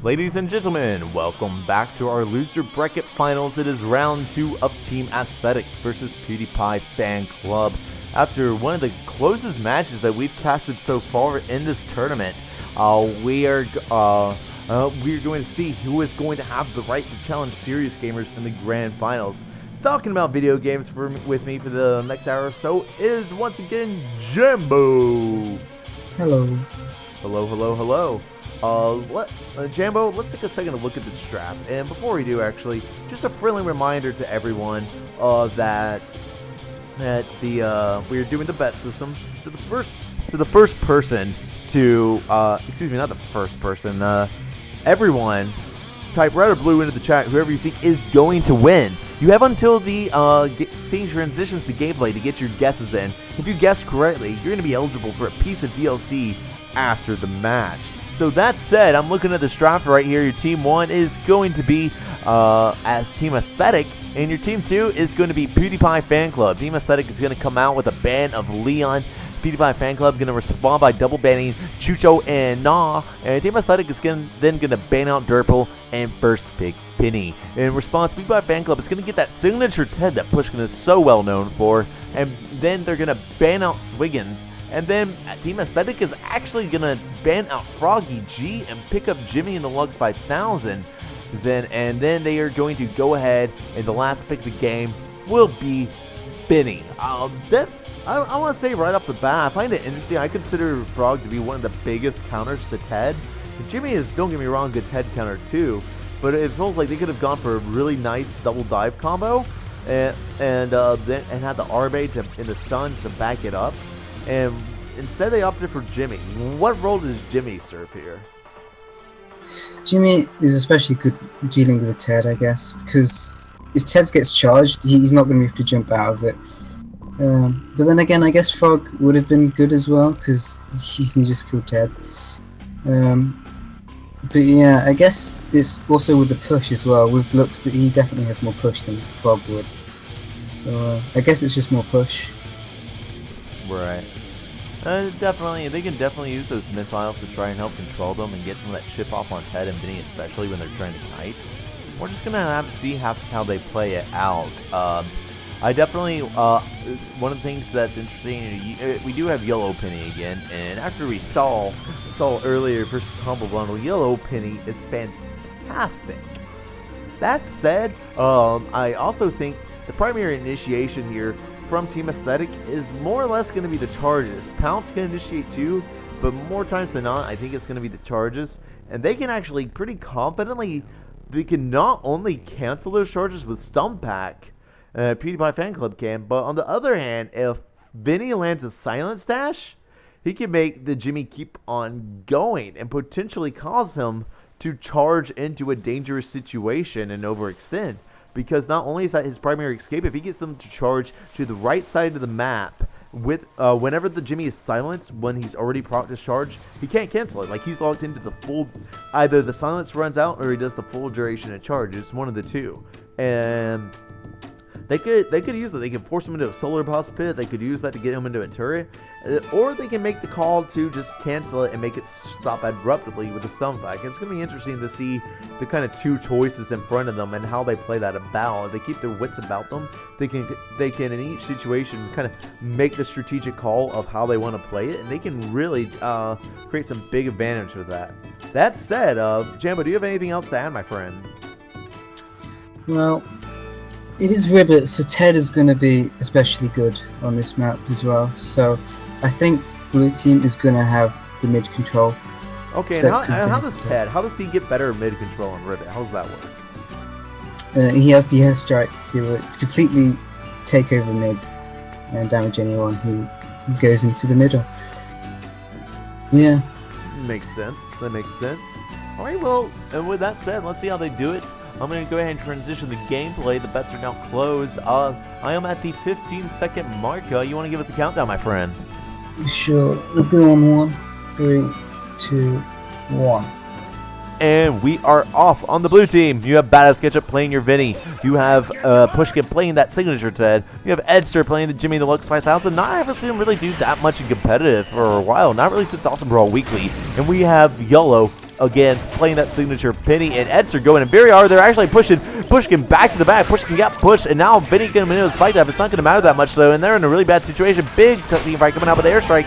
Ladies and gentlemen, welcome back to our loser bracket finals. It is round 2 of Team Aesthetic versus Pewdiepie Fan Club. After one of the closest matches that we've casted so far in this tournament, we are going to see who is going to have the right to challenge serious gamers in the grand finals. Talking about video games with me for the next hour or so is once again Jambo. Hello. Hello. Jambo, let's take a second to look at this draft. And before we do, actually, just a friendly reminder to everyone that we're doing the bet system. So the first person to everyone type red or blue into the chat whoever you think is going to win. You have until the scene transitions to gameplay to get your guesses in. If you guess correctly, you're going to be eligible for a piece of DLC after the match. So that said, I'm looking at this draft right here. Your team 1 is going to be as Team Aesthetic, and your team 2 is going to be Pewdiepie Fan Club. Team Aesthetic is going to come out with a ban of Leon. Pewdiepie Fan Club going to respond by double banning Chucho and Nah, and Team Aesthetic is then going to ban out Derpel and First Pick Penny. In response, Pewdiepie Fan Club is going to get that signature Ted that Pushkin is so well known for, and then they're going to ban out Swiggins. And then Team Aesthetic is actually going to ban out Froggy G and pick up Jimmy in the Lux 5000. And then they are going to go ahead, and the last pick of the game will be Benny. I want to say right off the bat, I find it interesting. I consider Frog to be one of the biggest counters to Ted. Jimmy is, don't get me wrong, good Ted counter too. But it feels like they could have gone for a really nice double dive combo and had the R-bait in the stun to back it up. And instead they opted for Jimmy. What role does Jimmy serve here? Jimmy is especially good dealing with the Ted, I guess, because if Ted gets charged, he's not going to be able to jump out of it. But then again, I guess Frog would have been good as well, because he can just kill Ted. But yeah, I guess it's also with the push as well. With Lux, that he definitely has more push than Frog would. So I guess it's just more push. Right. Definitely, they can definitely use those missiles to try and help control them and get some of that chip off on Ted and Vinny, especially when they're trying to kite. We're just gonna have to see how they play it out. I definitely one of the things that's interesting, we do have Yellow Penny again, and after we saw earlier versus Humble Bundle, Yellow Penny is fantastic. That said, I also think the primary initiation here from Team Aesthetic is more or less going to be the charges. Pounce can initiate too, but more times than not, I think it's going to be the charges. And they can actually pretty confidently, they can not only cancel those charges with Stump Pack, Pewdiepie Fan Club can, but on the other hand, if Vinny lands a Silence Dash, he can make the Jimmy keep on going and potentially cause him to charge into a dangerous situation and overextend. Because not only is that his primary escape, if he gets them to charge to the right side of the map, with whenever the Jimmy is silenced, when he's already proc to charge, he can't cancel it. Like, he's locked into the full, either the silence runs out or he does the full duration of charge. It's one of the two. And they could use that. They can force him into a solar boss pit. They could use that to get him into a turret, or they can make the call to just cancel it and make it stop abruptly with a stun back. It's gonna be interesting to see the kind of two choices in front of them and how they play that about. If they keep their wits about them, they can in each situation kind of make the strategic call of how they want to play it, and they can really create some big advantage with that. That said, Jambo, do you have anything else to add, my friend? Well, it is Ribbit, so Ted is going to be especially good on this map as well. So I think Blue Team is going to have the mid control. Okay, and how does Ted? How does he get better mid control on Ribbit? How does that work? He has the airstrike to completely take over mid and damage anyone who goes into the middle. Yeah. Makes sense. That makes sense. All right, well, and with that said, let's see how they do it. I'm going to go ahead and transition the gameplay. The bets are now closed. I am at the 15-second mark. You want to give us a countdown, my friend? Sure. We'll go on 1, 3, 2, 1. And we are off on the blue team. You have Badass Ketchup playing your Vinny. You have Pushkin playing that signature Ted. You have Edster playing the Jimmy Deluxe 5000. I haven't seen him really do that much in competitive for a while. Not really since Awesome Brawl Weekly. And we have Yellow again, playing that signature. Penny and Edster going in very hard. They're actually pushing Pushkin back to the back. Pushkin got pushed, and now Vinny going to spike dive. It's not going to matter that much, though, and they're in a really bad situation. Big team fight coming out with the airstrike.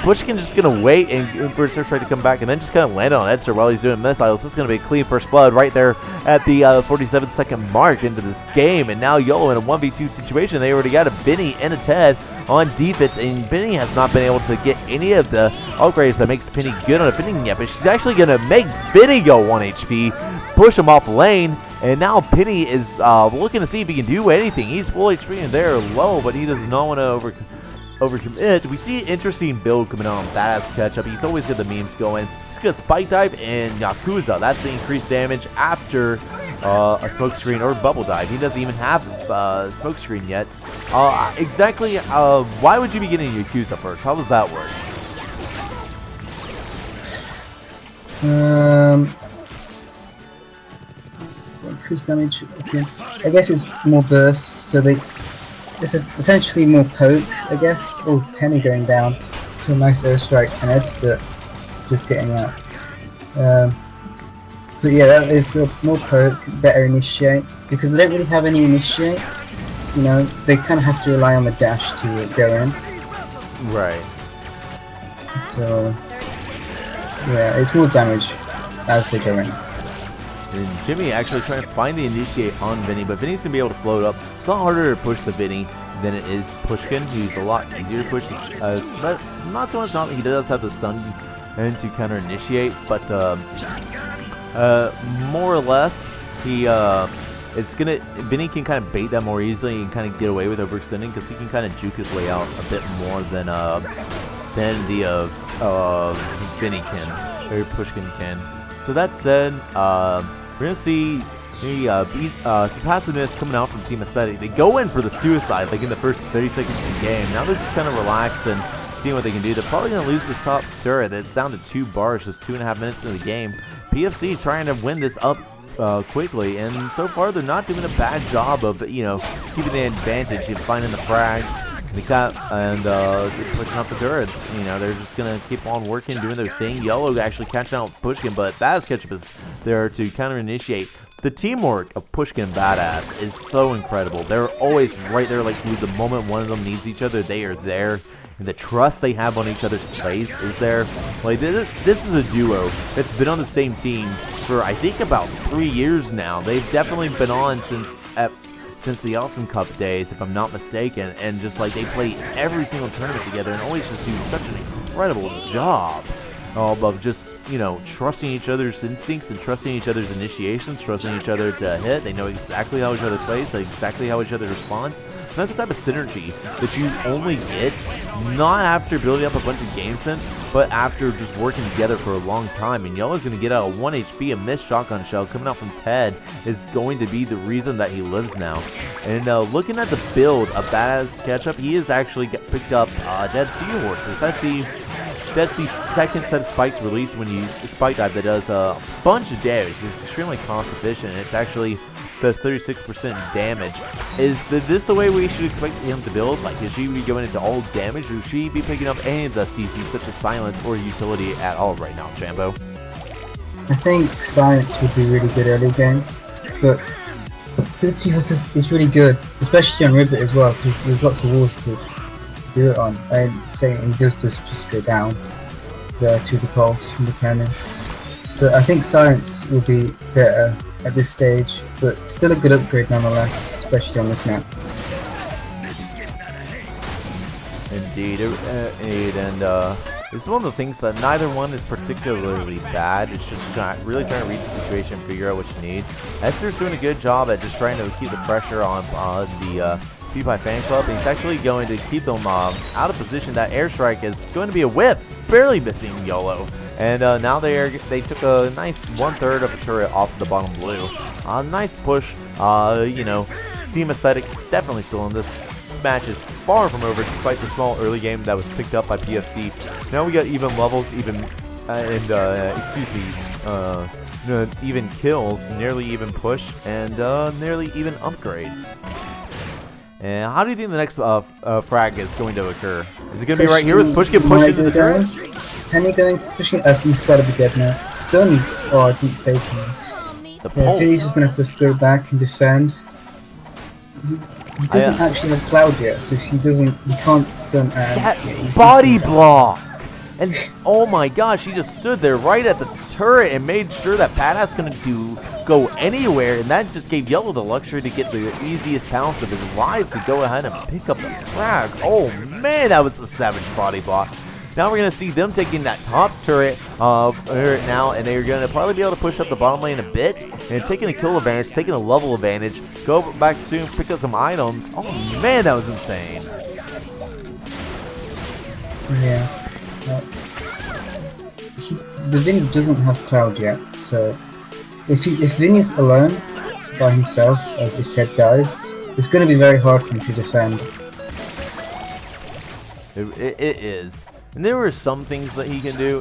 Pushkin just going to wait and for his airstrike to come back, and then just kind of land on Edster while he's doing missiles. This is going to be a clean first blood right there at the 47-second mark into this game, and now YOLO in a 1v2 situation. They already got a Vinny and a Ted on defense, and Penny has not been able to get any of the upgrades that makes Penny good on defending yet, but she's actually going to make Vinny go 1 HP, push him off lane, and now Penny is looking to see if he can do anything. He's full HP and they're low, but he does not want to overcommit. We see an interesting build coming on Badass Ketchup. He's always got the memes going. He's got Spike Dive and Yakuza. That's the increased damage after a smoke screen or bubble dive. He doesn't even have smoke screen yet. Exactly, why would you be getting Yakuza first? How does that work? Increased damage. Okay. I guess it's more burst, so this is essentially more poke, I guess. Oh, Penny going down to a nice airstrike and Edster just getting out. But yeah, that is more poke, better initiate, because they don't really have any initiate. You know, they kind of have to rely on the dash to go in. Right. So yeah, it's more damage as they go in. And Jimmy actually trying to find the initiate on Vinny, but Vinny's gonna be able to float up. It's a lot harder to push the Vinny than it is Pushkin, who's a lot easier to push. Not so much. He does have the stun and to counter initiate, but more or less, Vinny can kind of bait that more easily and kind of get away with overextending because he can kind of juke his way out a bit more than the Vinny can, or Pushkin can. So that said, we're gonna see some passiveness coming out from Team Aesthetic. They go in for the suicide like in the first 30 seconds of the game. Now they're just kind of relaxed and seeing what they can do. They're probably gonna lose this top turret. It's down to 2 bars, just 2.5 minutes into the game. PFC trying to win this up quickly, and so far they're not doing a bad job of keeping the advantage and finding the frags. And just pushing up the turrets. They're just gonna keep on working, doing their thing. YOLO actually catching out Pushkin, but Badass Ketchup is there to counter initiate. The teamwork of Pushkin and Badass is so incredible. They're always right there, like the moment one of them needs each other, they are there. And the trust they have on each other's plays is there. Like this is a duo that's been on the same team for I think about 3 years now. They've definitely been on since the Awesome Cup days, if I'm not mistaken, and just like they play every single tournament together and always just do such an incredible job of just trusting each other's instincts and trusting each other's initiations, trusting each other to hit. They know exactly how each other plays, exactly how each other responds. And that's the type of synergy that you only get not after building up a bunch of game sense, but after just working together for a long time. And YOLO's going to get out of 1 HP. A missed shotgun shell coming out from Ted is going to be the reason that he lives now. And looking at the build of Badass Ketchup, he has actually picked up Dead Seahorses. That's the second set of spikes released when you spike dive that does a bunch of damage. It's extremely cost efficient. It's actually does 36% damage. Is this the way we should expect him to build? Like, is she be going into all damage, or should she be picking up any of the CC such as silence or utility at all right now, Jambo? I think silence would be really good early game, but Dead Seahorse is really good, especially on Rivet as well, because there's lots of walls to do it on. I'm saying he does just go down to the pulse from the cannon. But I think silence will be better at this stage, but still a good upgrade nonetheless, especially on this map. Indeed, and this is one of the things that neither one is particularly bad. It's just really trying to read the situation and figure out what you need. Esther's doing a good job at just trying to keep the pressure on the Pewdiepie Fanclub. He's actually going to keep them out of position. That airstrike is going to be a whip, barely missing YOLO. And now they took a nice 1/3 of a turret off the bottom blue. Nice push. Team Aesthetics definitely still in this. Match is far from over, despite the small early game that was picked up by PFC. Now we got even levels, even kills, nearly even push, and nearly even upgrades. And how do you think the next frag is going to occur? Is it going to be right here with Pushkin pushing to the turret? Penny going to pushing it? He's got to be dead now. Stun! Oh, I didn't save him. The Yeah, pulse. Vinny's just going to have to go back and defend. He doesn't actually have Cloud yet, so if he doesn't, he can't stun and... That yeah, he's body gonna die. block! And oh my gosh, he just stood there right at the turret and made sure that Badass couldn't go anywhere, and that just gave Yellow the luxury to get the easiest pounce of his life to go ahead and pick up the frag. Oh man, that was a savage body block. Now we're going to see them taking that top turret now, and they're going to probably be able to push up the bottom lane a bit, and taking a kill advantage, taking a level advantage, go back soon, pick up some items. Oh man, that was insane. Yeah. The Vinny doesn't have Cloud yet, so if Vinny's alone by himself, as if Ted dies, it's going to be very hard for him to defend. It is. And there were some things that he can do,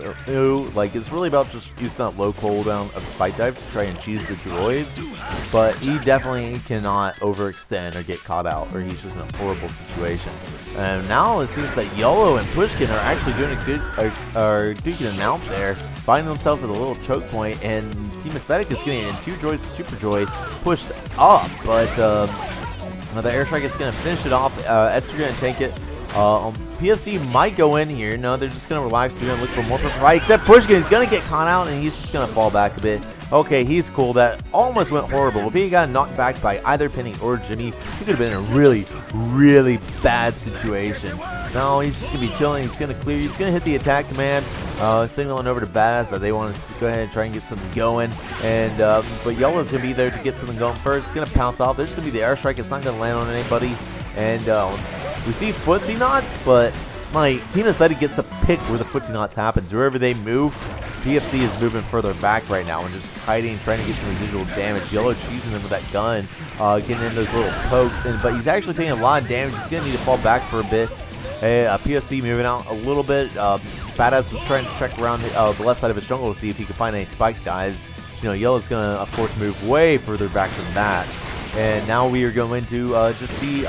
like it's really about just using that low cooldown of Spike Dive to try and cheese the droids, but he definitely cannot overextend or get caught out, or he's just in a horrible situation. And now it seems that Yolo and Pushkin are actually doing a good, are duking it out there, finding themselves at a little choke point, and Team Aesthetic is getting in 2 droids, Super Droid pushed up, but the airstrike is going to finish it off. Ed's going to take it. PFC might go in here. No, they're just going to relax. They're going to look for more fight. Except Pushkin is going to get caught out, and he's just going to fall back a bit. Okay, he's cool. That almost went horrible. If he got knocked back by either Penny or Jimmy, he could have been in a really, really bad situation. No, he's just going to be chilling. He's going to clear. He's going to hit the attack command, signaling over to Badass that they want to go ahead and try and get something going. And but Yellow's going to be there to get something going first. It's going to pounce off. There's going to be the airstrike. It's not going to land on anybody. And we see Footsie-Knots, but my Team Aesthetic gets to pick where the Footsie-Knots happens. Wherever they move, PFC is moving further back right now and just hiding, trying to get some residual damage. Yellow cheesing him with that gun, getting in those little pokes, but he's actually taking a lot of damage. He's going to need to fall back for a bit. PFC moving out a little bit. Badass was trying to check around the left side of his jungle to see if he could find any spike guys. You know, Yellow's going to, of course, move way further back than that. And now we are going to just see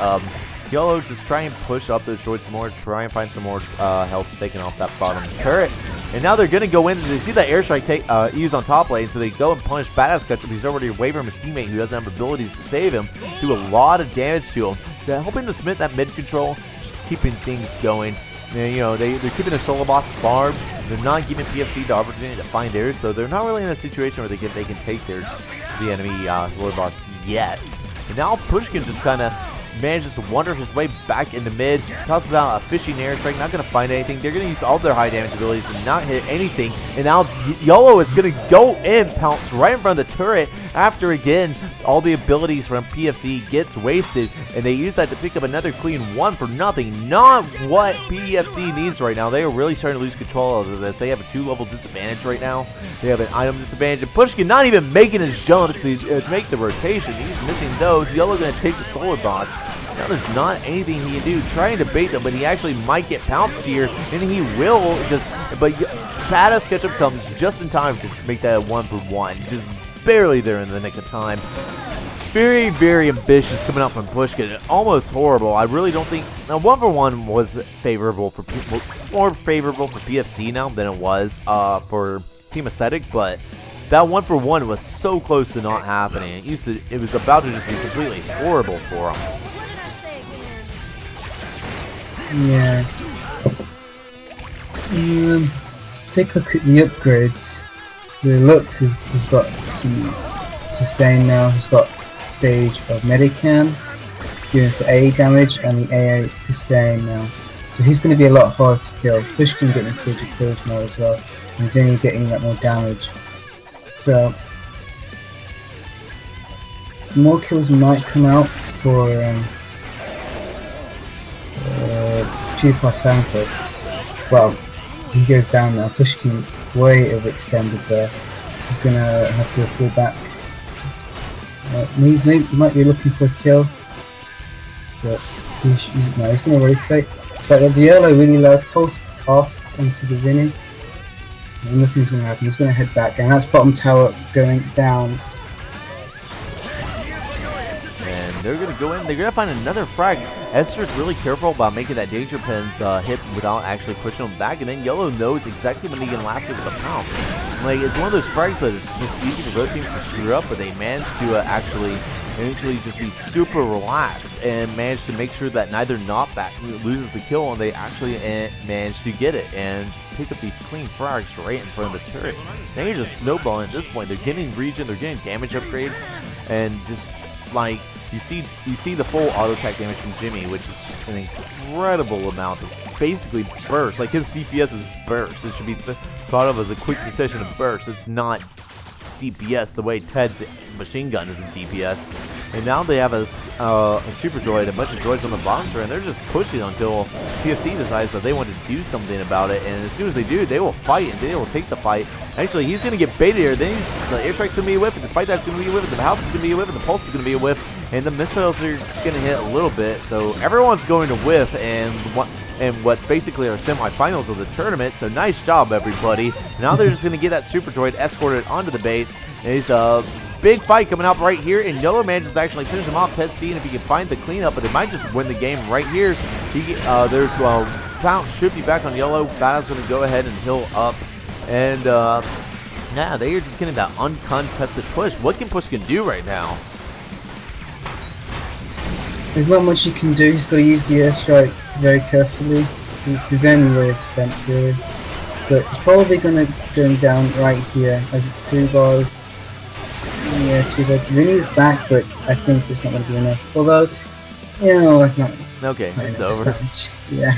Yellow just try and push up those droids some more, try and find some more health taking off that bottom turret. And now they're going to go in, they see that airstrike use on top lane, so they go and punish Badass Ketchup. He's already away from his teammate who doesn't have abilities to save him, do a lot of damage to him. They're helping to submit that mid control, just keeping things going. And, you know, they're keeping their solo boss farmed. They're not giving PFC the opportunity to find theirs, though they're not really in a situation where they can take the enemy solo boss yet. And now Pushkin just kind of manages to wander his way back into mid, tosses out a fishing airstrike, not going to find anything. They're going to use all their high damage abilities and not hit anything. And now Yolo is going to go in, pounce right in front of the turret after, again, all the abilities from PFC gets wasted. And they use that to pick up another clean 1 for nothing. Not what PFC needs right now. They are really starting to lose control over this. They have a 2-level disadvantage right now. They have an item disadvantage. And Pushkin not even making his jumps to make the rotation. He's missing those. Yolo going to take the solar boss. Now there's not anything he can do trying to bait them, but he actually might get pounced here, and he will just, but Badass Ketchup comes just in time to make that 1-for-1, just barely there in the nick of time. Very, very ambitious coming out from Pushkin, almost horrible. I really don't think, now 1-for-1 was favorable for people, more favorable for PFC now than it was for Team Aesthetic, but that 1-for-1 was so close to not happening. It was about to just be completely horrible for him. Yeah. Take a look at the upgrades. The Lux has got some sustain now. He's got stage of Medican, doing for A damage, and the AA sustain now. So he's going to be a lot harder to kill. Pushkin getting stage of kills now as well, and Vinny getting that more damage. So more kills might come out for Pewdiepie Fanclub. Well, he goes down now. Pushkin way overextended there. He's gonna have to fall back. He might be looking for a kill, but he's gonna rotate. It's like the yellow really loud pulse off into the Vinny. And nothing's gonna happen. He's gonna head back, and that's bottom tower going down. They're going to go in. They're going to find another frag. Esther's really careful about making that danger pins hit without actually pushing them back, and then Yellow knows exactly when he can last it with a pounce. Like, it's one of those frags that it's just easy for both teams to screw up, but they manage to actually just be super relaxed and manage to make sure that neither knockback loses the kill, and they actually manage to get it and pick up these clean frags right in front of the turret. Now you're just snowballing at this point. They're getting regen, they're getting damage upgrades, and just like you see the full auto attack damage from Jimmy, which is an incredible amount of basically burst. Like, his DPS is burst. It should be thought of as a quick succession of bursts. It's not DPS the way Ted's machine gun is in DPS. And now they have a super droid, a bunch of droids on the monster, and they're just pushing until TFC decides that they want to do something about it. And as soon as they do, they will fight, and they will take the fight. Actually, he's going to get baited here. Then the airstrike's going to be a whip, and the spike dive's going to be a whip, and the house is going to be a whip, and the pulse is going to be a whip, and the missiles are going to hit a little bit. So everyone's going to whiff, and what's basically our semifinals of the tournament. So nice job, everybody. Now they're just going to get that super droid escorted onto the base. And it's a big fight coming up right here, and Yellow manages to actually finish him off. Ted's seeing if he can find the cleanup, but they might just win the game right here. There's Pounce should be back on Yellow. Battle's going to go ahead and heal up, and yeah, they are just getting that uncontested push. What can Pushkin do right now? There's not much he can do. He's got to use the airstrike very carefully. It's his only way of defense, really. But it's probably going to go down right here, as it's 2 bars. Yeah, 2 bars. Vinny's back, but I think it's not going to be enough. Although, you know, not. Okay, it's over. Yeah.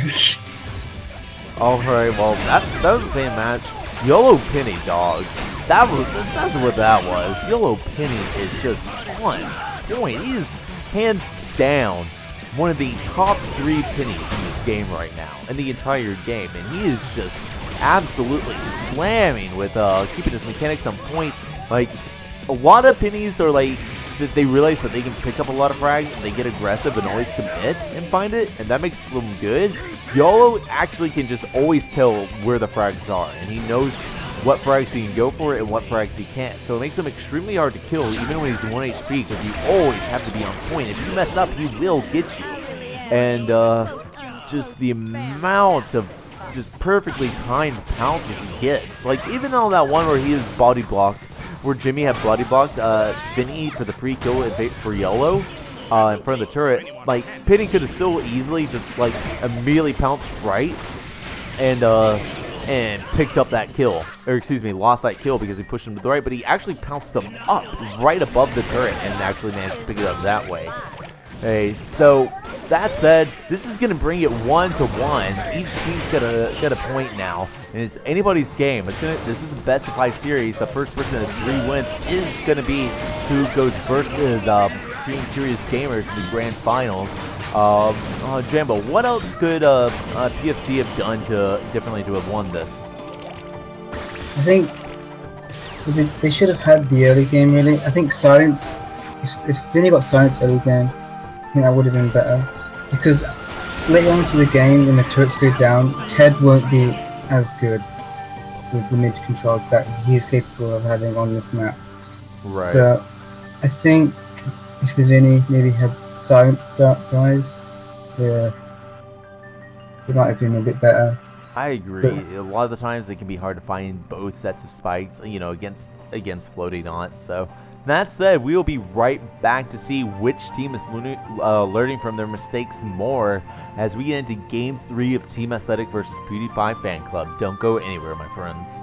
Alright, well, that was the same match. YOLO Penny, dog. That's what that was. YOLO Penny is just on point. He is hands down one of the top 3 pennies in this game right now, in the entire game, and he is just absolutely slamming with keeping his mechanics on point. Like, a lot of pennies are like that they realize that they can pick up a lot of frags and they get aggressive and always commit and find it, and that makes them good. YOLO actually can just always tell where the frags are, and he knows what frags he can go for and what frags he can't. So it makes him extremely hard to kill even when he's 1 HP, because you always have to be on point. If you mess up, he will get you. And just the amount of just perfectly timed pounces he gets. Like, even on that one where he is body blocked, where Jimmy had body blocked Vinny for the free kill for Yellow in front of the turret, like, Penny could have still easily just like immediately pounced right and picked up that kill, or excuse me, lost that kill because he pushed him to the right, but he actually pounced him up right above the turret and actually managed to pick it up that way. Okay, so that said, this is going to bring it 1-1. Each team's got a point now, and it's anybody's game. This is a best of 5 series. The first person to 3 wins is going to be who goes versus Extreme Serious Gamers in the grand finals. Jambo, what else could PFC have done differently to have won this? I think they should have had the early game, really. I think silence, if Vinny got silence early game, I think that would have been better. Because later on into the game, when the turrets go down, Ted won't be as good with the mid control that he is capable of having on this map. Right. So I think if the Vinny maybe had silence dive, it might have been a bit better. I agree. A lot of the times they can be hard to find both sets of spikes, you know, against floating knots. So that said, we will be right back to see which team is learning from their mistakes more as we get into Game 3 of Team Aesthetic versus Pewdiepie Fan Club. Don't go anywhere, my friends.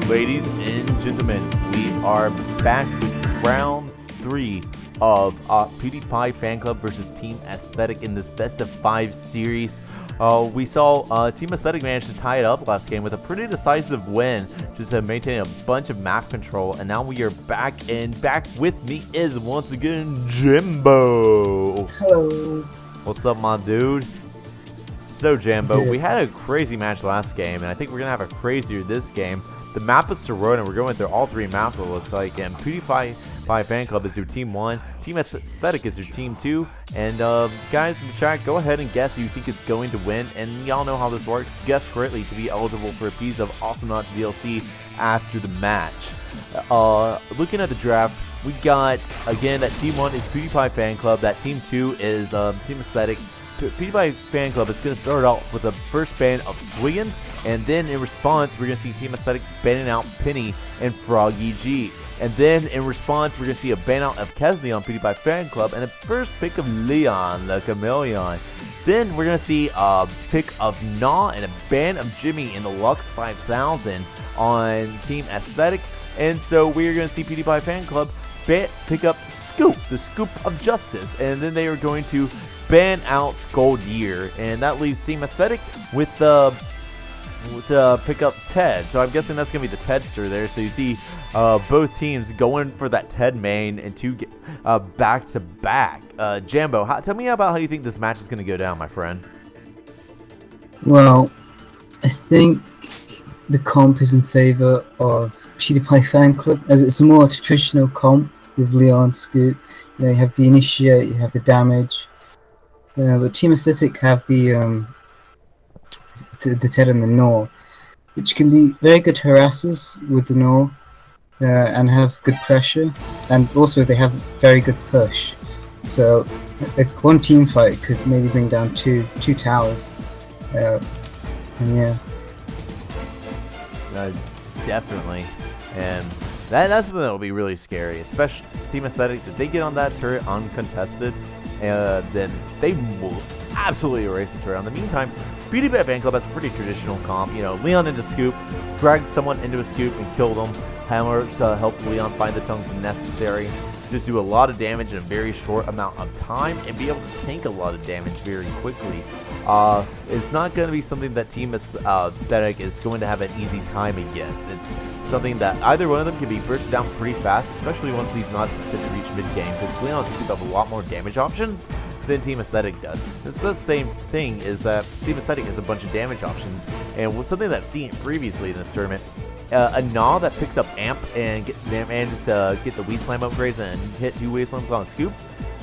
Ladies and gentlemen, we are back with round 3 of Pewdiepie Fan Club versus Team Aesthetic in this best of 5 series. We saw Team Aesthetic manage to tie it up last game with a pretty decisive win, just maintaining a bunch of map control. And now we are back, and back with me is once again Jambo. Hello. What's up, my dude? So Jambo, we had a crazy match last game, and I think we're gonna have a crazier this game. The map is Serona, and we're going through all 3 maps, it looks like. And Pewdiepie Fan Club is your team 1, Team Aesthetic is your team 2. And guys in the chat, go ahead and guess who you think is going to win. And y'all know how this works. Guess correctly to be eligible for a piece of Awesomenauts DLC after the match. Looking at the draft, we got, again, that team 1 is Pewdiepie Fan Club. That team 2 is Team Aesthetic. Pewdiepie Fan Club is going to start off with the first ban of Swiggins, and then in response, we're going to see Team Aesthetic banning out Penny and Froggy G. And then in response, we're going to see a ban out of Kesney on Pewdiepie Fan Club, and a first pick of Leon, the Chameleon. Then we're going to see a pick of Gnaw and a ban of Jimmy in the Lux 5000 on Team Aesthetic. And so we're going to see Pewdiepie Fan Club pick up Scoop, the Scoop of Justice, and then they are going to ban out Skoldier, and that leaves Team Aesthetic with pick up Ted. So I'm guessing that's gonna be the Tedster there. So you see both teams going for that Ted main and two back to back. Jambo, tell me about how you think this match is gonna go down, my friend. Well, I think the comp is in favor of Pewdiepie Fan Club, as it's a more traditional comp with Leon, Scoop. You have the initiate, you have the damage. But Team Aesthetic have the Ted and the Gnaw, which can be very good harassers with the Gnaw and have good pressure, and also they have very good push. So one team fight could maybe bring down two towers. And yeah. Definitely, and that's something that will be really scary, especially Team Aesthetic. If they get on that turret uncontested, then they will absolutely erase the turret. In the meantime, Pewdiepie Fan Club has a pretty traditional comp. You know, Leon into Scoop, dragged someone into a Scoop and killed them. Hammers helped Leon find the tongues necessary. Just do a lot of damage in a very short amount of time and be able to tank a lot of damage very quickly. It's not going to be something that Team Aesthetic is going to have an easy time against. It's something that either one of them can be bursted down pretty fast, especially once these nuts get to reach mid-game, because Leon seems to have a lot more damage options than Team Aesthetic does. It's the same thing, is that Team Aesthetic has a bunch of damage options, and with something that I've seen previously in this tournament, a Gnaw that picks up Amp and manages to get the Weed Slam upgrades and hit 2 Weed Slams on a Scoop,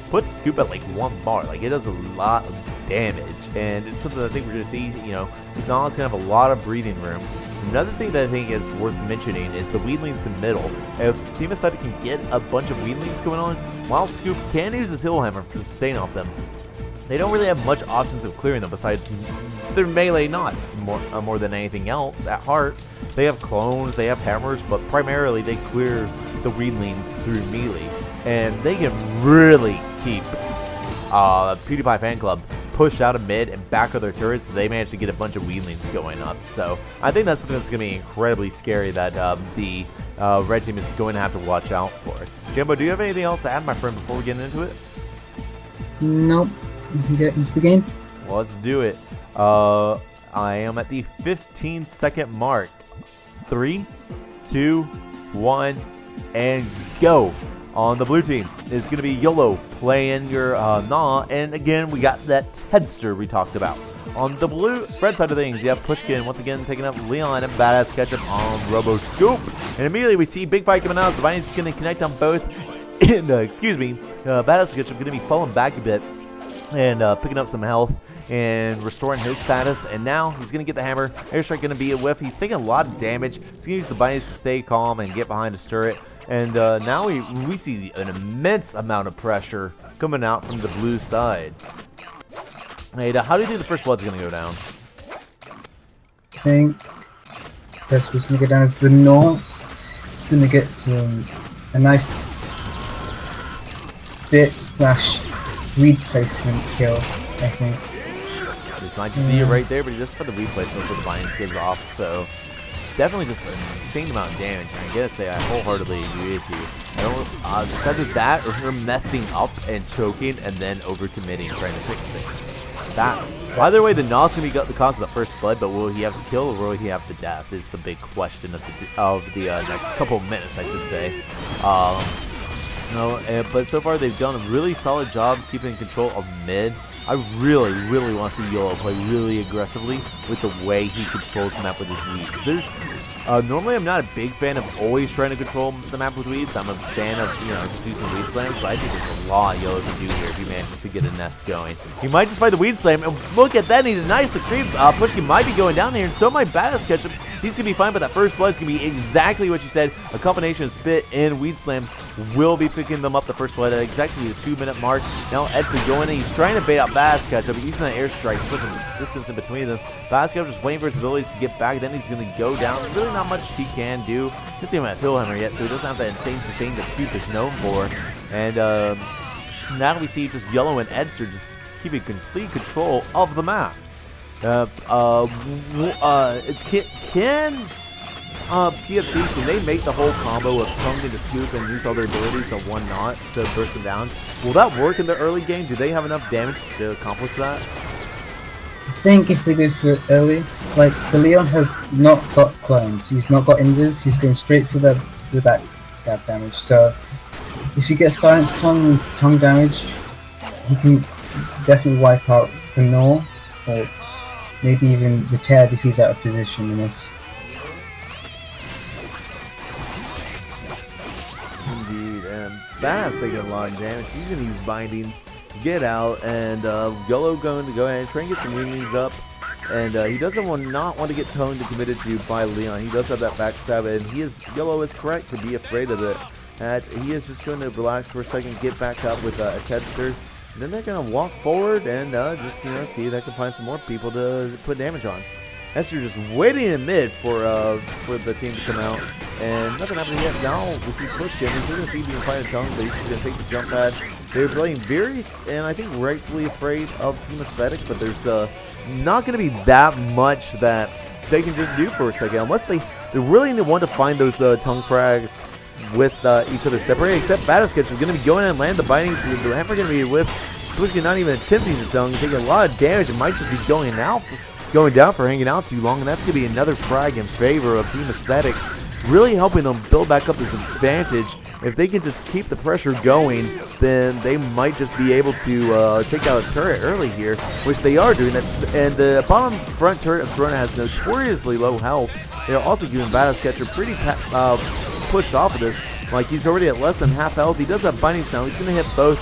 puts Scoop at like 1 bar. Like, it does a lot of damage, and it's something that I think we're going to see. You know, Gnaw is going to have a lot of breathing room. Another thing that I think is worth mentioning is the Weedlings in the middle. If Team Aesthetic can get a bunch of Weedlings going on, while Scoop can use his Hill Hammer to sustain off them, they don't really have much options of clearing them besides their melee knots more than anything else. At heart, they have clones, they have hammers, but primarily they clear the Weedlings through melee, and they can really keep Pewdiepie Fan Club pushed out of mid and back of their turrets. So they managed to get a bunch of Weedlings going up. So I think that's something that's going to be incredibly scary that the red team is going to have to watch out for. Jambo, do you have anything else to add, my friend, before we get into it? Nope. You can get into the game. Well, let's do it. I am at the 15-second mark. 3, 2, 1, and go. On the blue team is going to be YOLO playing your Gnaw, and again we got that Tedster we talked about. On the red side of things, you have Pushkin once again taking up Leon and Badass Ketchup on Robo Scoop, and immediately we see big fight coming out. The Vines is going to connect on both, and Badass Ketchup going to be falling back a bit and picking up some health and restoring his status, and now he's going to get the hammer. Airstrike going to be a whiff. He's taking a lot of damage. He's going to use the Vines to stay calm and get behind his turret. And now we see an immense amount of pressure coming out from the blue side. Hey, how do you think the first blood's going to go down? I think first what's going to go down is the Gnaw. It's going to get a nice bit / weed placement kill, I think. This might just be it right there, but he just put the weed placement for the Vines gives off, so definitely just an insane amount of damage. And I gotta say, I wholeheartedly agree with you. I don't, because of that, or her messing up and choking and then overcommitting, trying to fix things. That, either way, the Nog's gonna be the cause of the first blood, but will he have the kill or will he have the death? Is the big question of the next couple minutes, I should say. But so far they've done a really solid job keeping control of mid. I really, really want to see Yolo play really aggressively with the way he controls the map with his weeds. Normally I'm not a big fan of always trying to control the map with weeds. I'm a fan of, just using weed slams, but I think there's a lot Yolo can do here if he manages to get a nest going. He might just fight the weed slam, and look at that, he denies the creep. Pushkin might be going down here, and so might Badass Ketchup. He's going to be fine, but that first blood is going to be exactly what you said. A combination of Spit and Weed Slam will be picking them up the first blood at exactly the 2-minute mark. Now Edson going in. He's trying to bait out Badass Ketchup, but using that airstrike, putting distance in between them. Badass Ketchup just waiting for his abilities to get back. Then he's going to go down. Really not much he can do. He doesn't even have Hill Hammer yet, so he doesn't have that insane sustain that Cube is known for. And now we see just Yellow and Edster just keeping complete control of the map. PFC, can they make the whole combo of tongue into scoop and use all their abilities on one knot to burst them down? Will that work in the early game? Do they have enough damage to accomplish that? I think if they go for it early, like the Leon has not got clones, he's not got invers, he's going straight for the backstab damage. So if you get silence tongue damage, he can definitely wipe out the Gnaw, or maybe even the Ted if he's out of position enough. Indeed, and Bass taking a lot of damage. He's going to use bindings, get out, and Yellow going to go ahead and try and get some wings up. And he doesn't not want to get toned and committed to by Leon. He does have that backstab, and Yellow is correct to be afraid of it. And he is just going to relax for a second, get back up with a Tedster. And then they're going to walk forward and just, see if they can find some more people to put damage on. Esther just waiting in mid for the team to come out. And nothing happening yet. Now we see Pushkin. He's going to see being fighting tongue, but he's going to take the jump pad. They're playing very, and I think rightfully afraid of Team Aesthetics, but there's not going to be that much that they can just do for a second. Unless they really want to find those tongue frags with each other separated, except Badasketch is going to be going in and land the bindings. The hammer going to be whipped. Pushkin not even attempting the tongue, taking a lot of damage. It might just be going down for hanging out too long, and that's going to be another frag in favor of Team Aesthetic, really helping them build back up this advantage. If they can just keep the pressure going, then they might just be able to take out a turret early here, which they are doing. And the bottom front turret of Serona has notoriously low health. They're also giving Badasketcher pretty pushed off of this. Like, he's already at less than half health. He does have bindings now. He's going to hit both.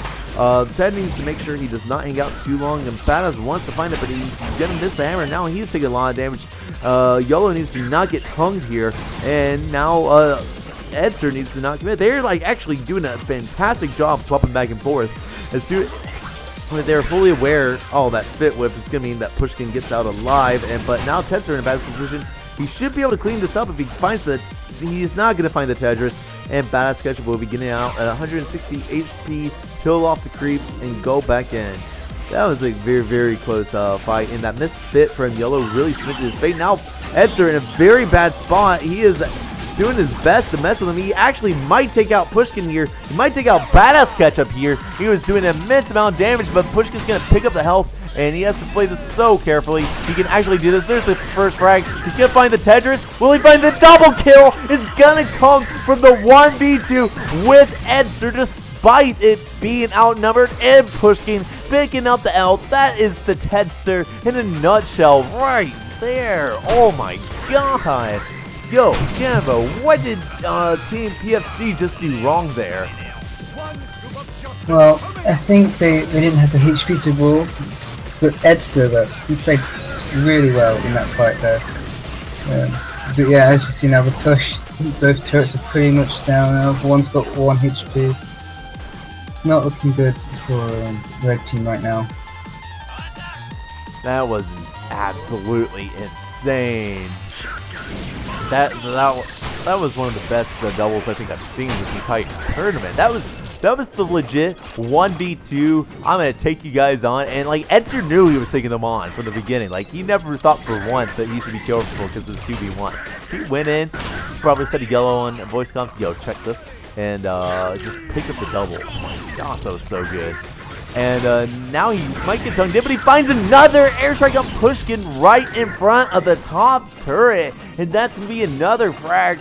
Ted needs to make sure he does not hang out too long, and Badass wants to find it, but he's going to miss the hammer. Now he's taking a lot of damage. Yolo needs to not get tongued here, and now Edster needs to not commit. They're like actually doing a fantastic job swapping back and forth. As soon as they're fully aware, that spit whip is going to mean that Pushkin gets out alive, but now Tedster in a bad position. He should be able to clean this up if he finds he's not going to find the Tetris, and Badass Ketchup will be getting out at 160 HP, kill off the creeps, and go back in. That was a very, very close fight, and that misfit from Yellow really cemented his fate. Now Edster in a very bad spot. He is doing his best to mess with him. He actually might take out Pushkin here. He might take out Badass Ketchup here. He was doing an immense amount of damage, but Pushkin's going to pick up the health, and he has to play this so carefully. He can actually do this. There's the first frag. He's going to find the Tetris. Will he find the double kill? It's going to come from the 1v2 with Edster, despite it being outnumbered, and Pushkin picking up the L. That is the Tedster in a nutshell right there. Oh my god. Yo, Jambo, what did Team PFC just do wrong there? Well, I think they didn't have the HP to rule, but Edster, though, he played really well in that fight there. But yeah, as you see now, the push, both turrets are pretty much down now. One's got 1 HP. It's not looking good for Red Team right now. That was absolutely insane. That was one of the best doubles I think I've seen this entire tournament. That was that was the legit 1v2. I'm gonna take you guys on, and like Edster knew he was taking them on from the beginning. Like he never thought for once that he should be careful because it's 2v1. He went in, probably said a yellow on voice comms. Yo, check this, and just picked up the double. Gosh, that was so good. And now he might get tongued in, but he finds another airstrike on Pushkin right in front of the top turret. And that's going to be another frag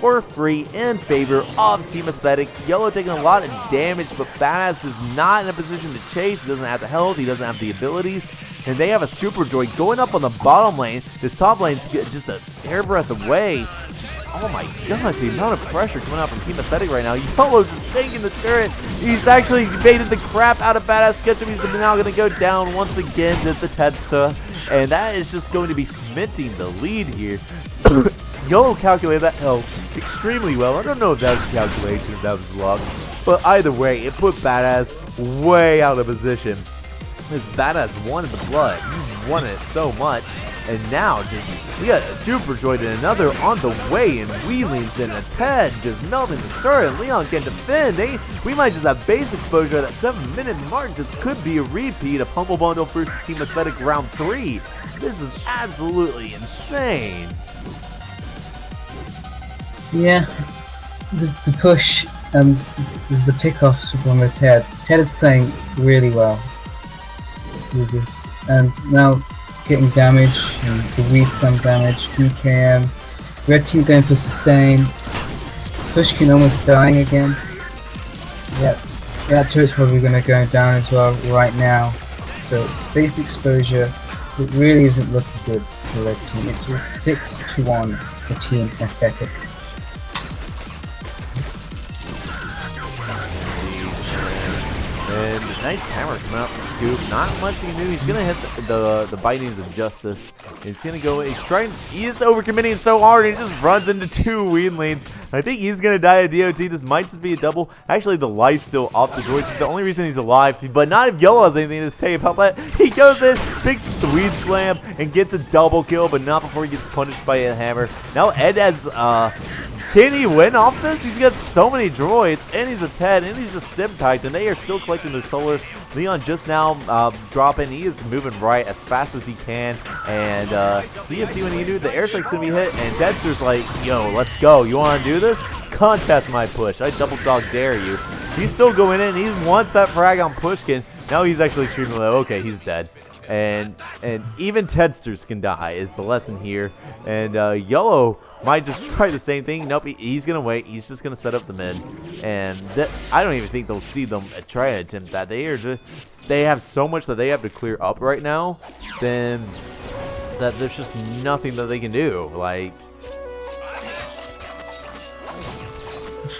for free in favor of Team Aesthetic. Yellow taking a lot of damage, but Badass is not in a position to chase. He doesn't have the health. He doesn't have the abilities. And they have a Super Droid going up on the bottom lane. This top lane's just a hairbreadth away. Oh my gosh, the amount of pressure coming out from Team Aesthetic right now. Yellow's just taking the turret. He's actually baited the crap out of Badass Ketchup. He's now going to go down once again to the Tedsta. And that is just going to be cementing the lead here. Yellow calculated that health extremely well. I don't know if that was calculation, if that was luck. But either way, it put Badass way out of position. This Badass wanted the blood. He wanted it so much. And now, we got a Super Droid and another on the way, and Wheelings and a Ted just melting the turret. Leon can defend. We might just have base exposure at that 7-minute mark. This could be a repeat of Humble Bundle versus Team Aesthetic Round 3. This is absolutely insane. Yeah, the push and the pickoffs from the Ted. Ted is playing really well through this, and now getting damage, and the weed slam damage, BKM, red team going for sustain, Pushkin almost dying again. Yep, that turret's probably going to go down as well right now. So base exposure, it really isn't looking good for the red team. It's 6-1 for Team Aesthetic. And nice hammer coming out from Scoop. Not much he knew. He's gonna hit the Bitings of Justice. He's gonna go. He is overcommitting so hard. He just runs into 2 Wheelings. I think he's gonna die of DOT. This might just be a double. Actually, the life's still off the droids. It's the only reason he's alive. But not if Yellow has anything to say about that. He goes in, picks the weed slam, and gets a double kill, but not before he gets punished by a hammer. Now Ed has can he win off this? He's got so many droids, and he's a Ted, and he's a sim type, and they are still collecting their solar. Leon just now dropping. He is moving right as fast as he can, and you see when he do the airstrike's gonna be hit, and Tedster's like, yo, let's go. You want to do this? Contest my push. I double dog dare you. He's still going in. He wants that frag on Pushkin. Now he's actually shooting low. Okay, he's dead. And even Tedsters can die is the lesson here. And Yellow might just try the same thing. Nope, he's going to wait. He's just going to set up the mid. And I don't even think they'll see them try to attempt that. They have so much that they have to clear up right now, then that there's just nothing that they can do. Like,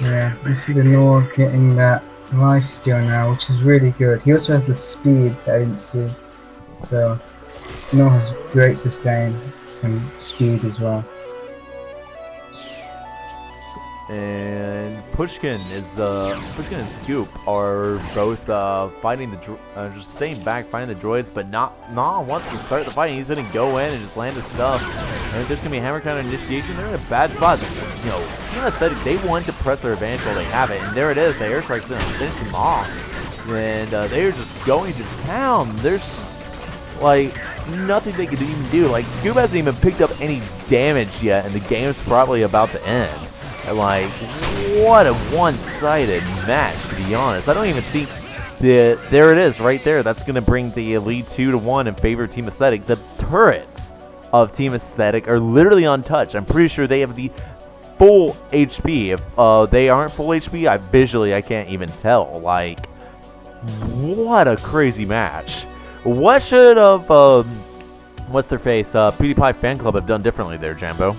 yeah, you see the Nor getting that life steal now, which is really good. He also has the speed that I didn't see. So, Nor has great sustain and speed as well. And Pushkin and Scoop are both fighting just staying back, fighting the droids, but not wants to start the fight. He's gonna go in and just land his stuff. And there's gonna be a hammer counter initiation. They're in a bad spot. You know, Team Aesthetic, they want to press their advantage while they have it, and there it is. The airstrike's gonna finish them off, and they're just going to town. There's just like nothing they could even do. Like, Scoop hasn't even picked up any damage yet, and the game's probably about to end. Like, what a one-sided match, to be honest. I don't even think that there it is right there. That's going to bring the lead 2-1 in favor of Team Aesthetic. The turrets of Team Aesthetic are literally untouched. I'm pretty sure they have the full HP. If they aren't full HP, I can't even tell. Like, what a crazy match. What should have, what's their face, Pewdiepie Fanclub have done differently there, Jambo?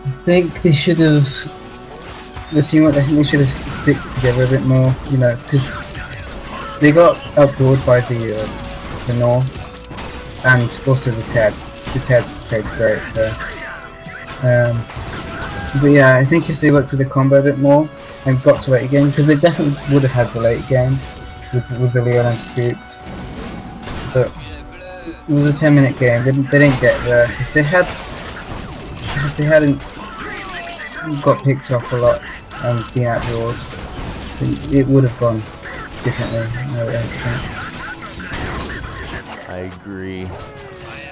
I think they should have. The team, I think they should have stick together a bit more, you know, because they got outboard by the Nor and also the Ted. The Ted played great there. But yeah, I think if they worked with the combo a bit more and got to late game, because they definitely would have had the late game with the Leon and Scoop. But it was a 10-minute game. They didn't get there. If they hadn't got picked off a lot and been outboard, think it would have gone differently. I agree.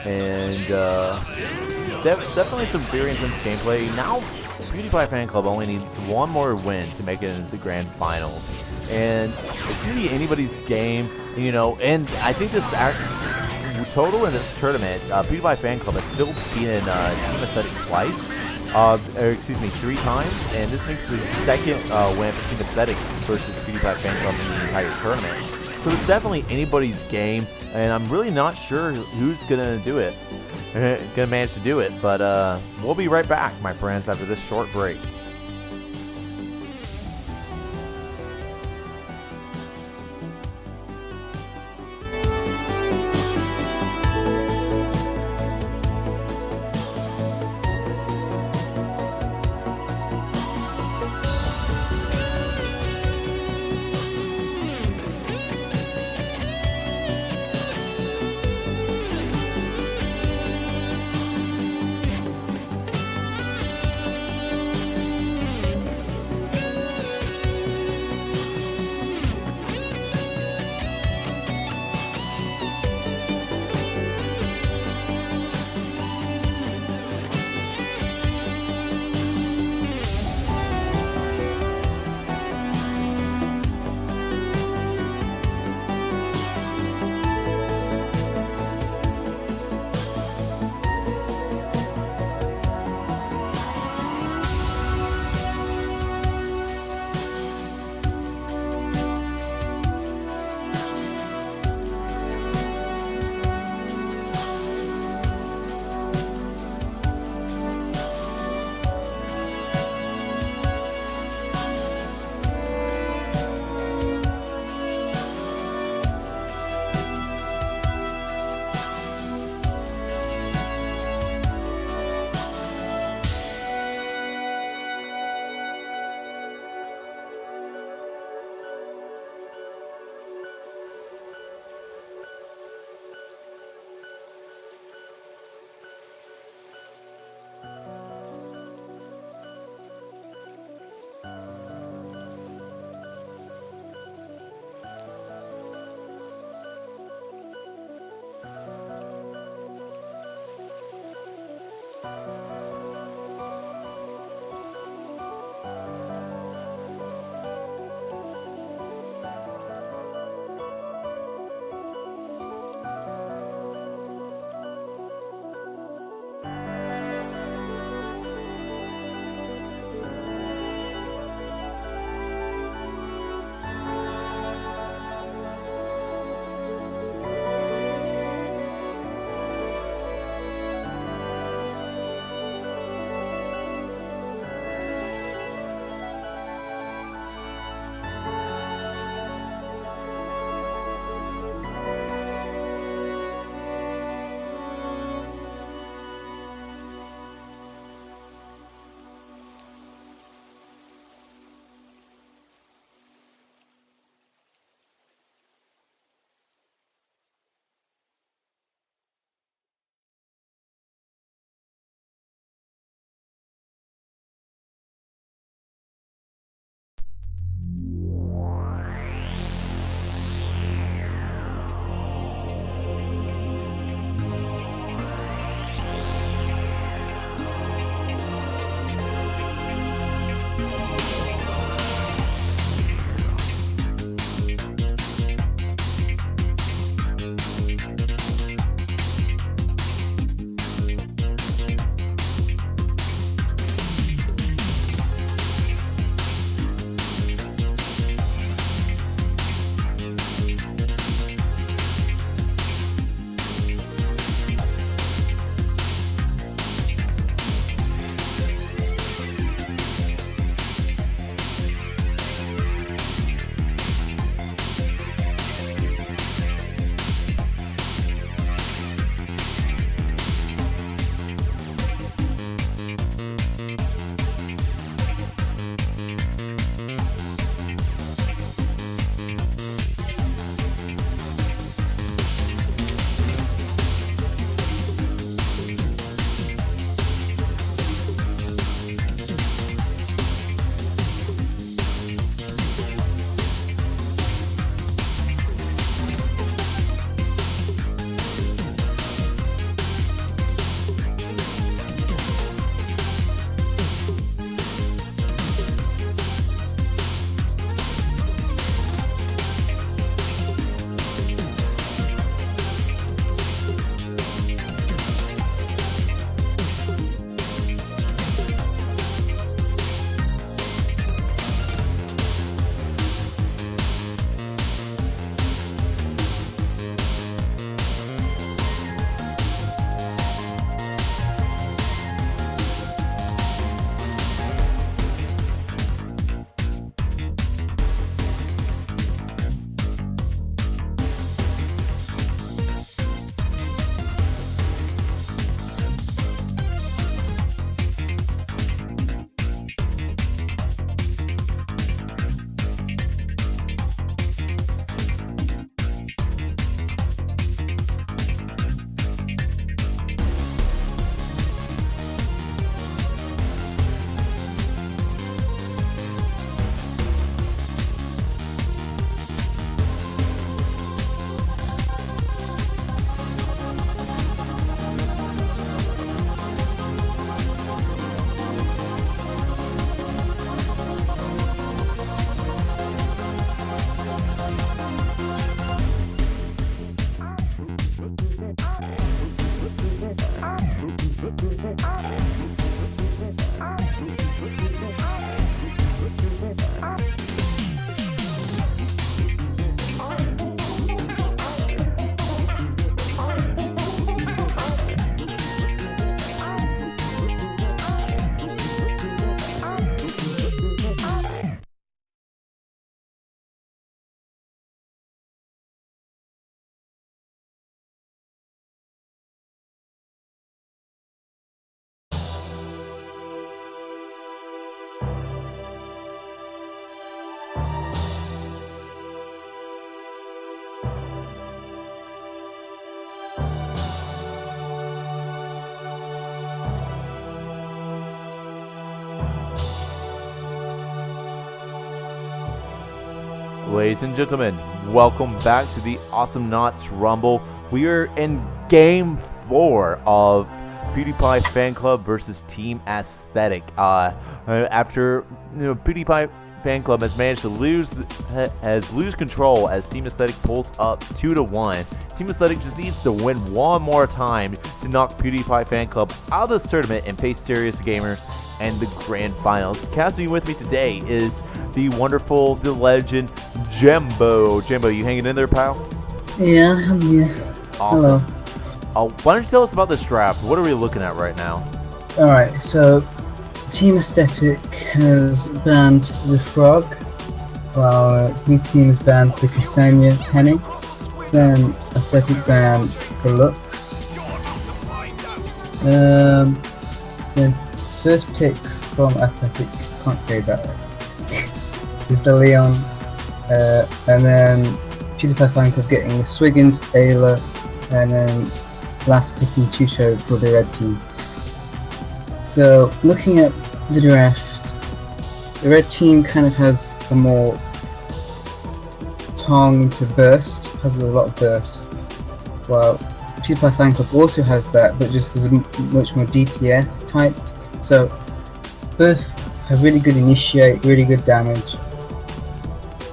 And definitely some very intense gameplay. Now, Pewdiepie Fan Club only needs one more win to make it into the grand finals. And it's going to be anybody's game, you know, and I think this total in this tournament, Pewdiepie Fan Club has still beaten Team Aesthetic twice. Or excuse me, 3 times, and this makes the second win for Team Aesthetics versus Pewdiepie Fan Club in the entire tournament. So it's definitely anybody's game, and I'm really not sure who's gonna do it, gonna manage to do it. But we'll be right back, my friends, after this short break. Ladies and gentlemen, welcome back to the Awesomenauts Rumble. We are in Game 4 of Pewdiepie Fan Club versus Team Aesthetic. After Pewdiepie Fan Club has managed to lose control as Team Aesthetic pulls up 2-1. Team Aesthetic just needs to win one more time to knock Pewdiepie Fan Club out of this tournament and face serious gamers and the grand finals. Casting with me today is the wonderful, the legend, Jimbo. Jimbo, you hanging in there, pal? Yeah, I'm here. Awesome. Hello. Why don't you tell us about this draft? What are we looking at right now? Alright, so Team Aesthetic has banned the Frog, while Blue Team has banned the Ksenia Penny. Then Aesthetic banned the Lux. Then first pick from Aesthetic, can't say that, is the Leon. And then Pewdiepie Fan Club getting the Swiggins, Ayla, and then last picking Chucho for the red team. So looking at the draft, the red team kind of has a more tongue to burst, has a lot of burst, while Pewdiepie Fan Club also has that, but just as a much more DPS type. So both have really good initiate, really good damage.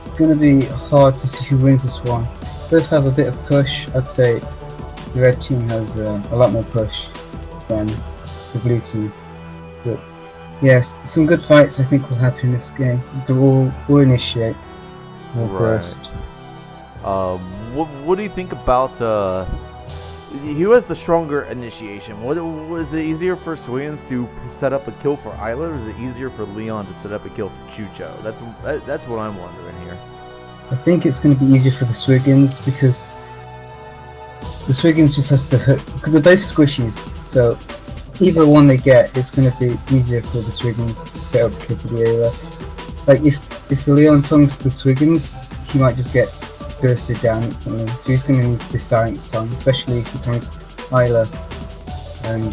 It's going to be hard to see who wins this one. Both have a bit of push. I'd say the red team has a lot more push than the blue team. But yes, some good fights I think will happen in this game. They'll all initiate. More burst. What do you think about who has the stronger initiation? Was it easier for Swiggins to set up a kill for Isla, or is it easier for Leon to set up a kill for Chucho? That's what I'm wondering here. I think it's going to be easier for the Swiggins because the Swiggins just has to hit, because they're both squishies. So either one they get, it's going to be easier for the Swiggins to set up a kill for the Ayla. Like if the Leon tongues the Swiggins, he might just get bursted down instantly. So he's going to need the silence tongue, especially if he tongues Isla and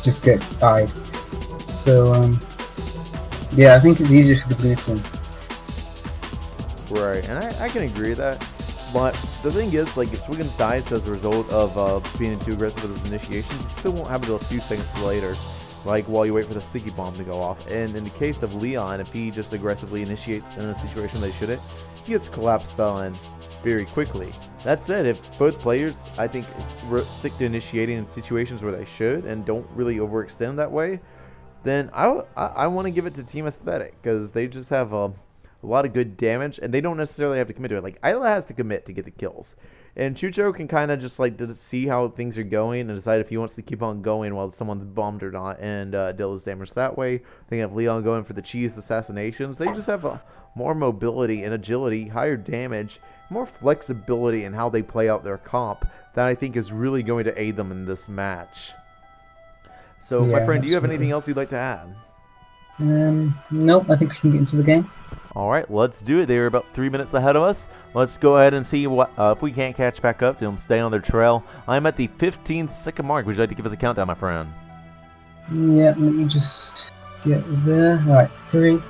just gets eyed. So yeah, I think it's easier for the blue team. Right, and I can agree with that. But the thing is, like, if Swiggins dies as a result of being too aggressive with his initiations, it still won't happen until a few seconds later, like while you wait for the sticky bomb to go off. And in the case of Leon, if he just aggressively initiates in a situation they shouldn't, he gets collapse spell in very quickly. That said, if both players, I think, stick to initiating in situations where they should and don't really overextend that way, then I want to give it to Team Aesthetic, because they just have a lot of good damage, and they don't necessarily have to commit to it. Like, Isla has to commit to get the kills, and Chucho can kind of just like see how things are going and decide if he wants to keep on going while someone's bombed or not, and deal his damage that way. They have Leon going for the cheese assassinations. They just have more mobility and agility, higher damage, more flexibility in how they play out their comp that I think is really going to aid them in this match. So, Yeah, my friend, do you have absolutely. anything else you'd like to add? Nope, I think we can get into the game. All right, let's do it. They're about 3 minutes ahead of us. Let's go ahead and see what if we can't catch back up to them, stay on their trail. I'm at the 15-second mark. Would you like to give us a countdown, my friend? Yeah, let me just get there. Alright, 3,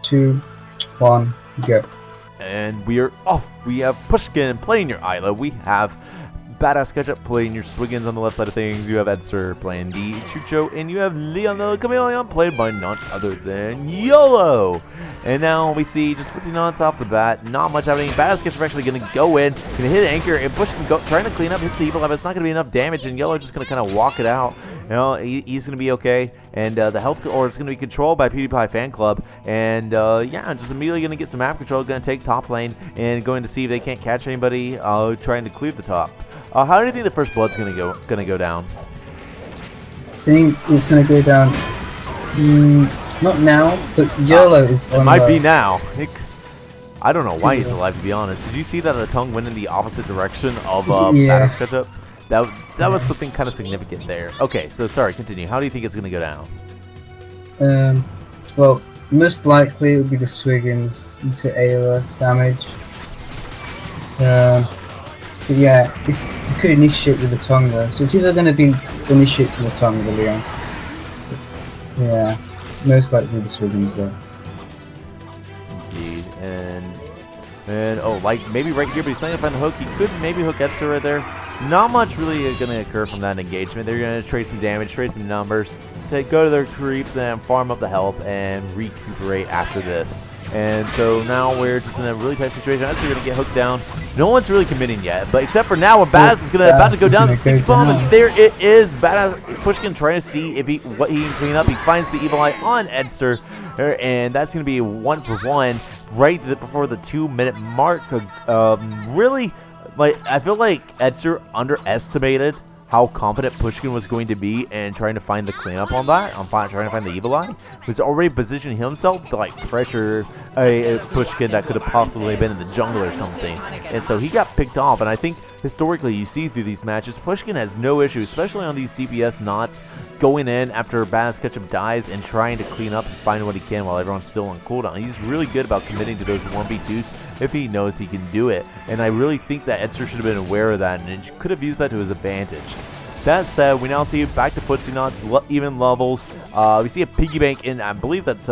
2, 1, go. And we are off. We have Pushkin playing your Isla. We have Badass Ketchup playing your Swiggins on the left side of things. You have Edster playing the Chucho, and you have Leon the Chameleon played by none other than YOLO. And now we see just 15 minutes off the bat, not much happening. Badass Ketchup actually going to go in, going to hit Anchor, and Pushkin trying to clean up, hit the evil, but it's not going to be enough damage, and YOLO just going to kind of walk it out. he's going to be okay. And the health core is going to be controlled by Pewdiepie Fanclub. And yeah, just immediately going to get some map control, going to take top lane, and going to see if they can't catch anybody trying to clear the top. How do you think the first blood's going to go down? I think it's going to go down. Not now, but YOLO is on. It might be now. I don't know why he's alive, to be honest. Did you see that the tongue went in the opposite direction of Batter's ketchup? That was something kind of significant there. Okay, so sorry, continue. How do you think it's going to go down? Well, most likely it would be the Swiggins into Ayla damage. But yeah, if you could initiate with the tongue though, so it's either going to be initiate with the tongue or the Leon. Yeah, most likely the Swiggins though. Indeed, and oh, like maybe right here, but he's trying to find the hook. He could maybe hook Etzer right there. Not much really going to occur from that engagement. They're going to trade some damage, trade some numbers, go to their creeps and farm up the health and recuperate after this. And so now we're just in a really tight situation. Etzer going to get hooked down. No one's really committing yet, but except for now, when Badass is about to go down the sticky bomb, and there it is. Badass Pushkin trying to see if what he can clean up. He finds the evil eye on Edster, and that's going to be a 1-for-1 right before the 2-minute mark. Really, like I feel like Edster underestimated how confident Pushkin was going to be in trying to find the cleanup on that, trying to find the evil eye. He was already positioning himself to like pressure a Pushkin that could have possibly been in the jungle or something. And so he got picked off, and I think historically you see through these matches, Pushkin has no issue, especially on these DPS knots, going in after Badass Ketchup dies and trying to clean up and find what he can while everyone's still on cooldown. He's really good about committing to those 1v2s if he knows he can do it. And I really think that Edster should have been aware of that and could have used that to his advantage. That said, we now see back to Footsie even levels. We see a piggy bank in, I believe that's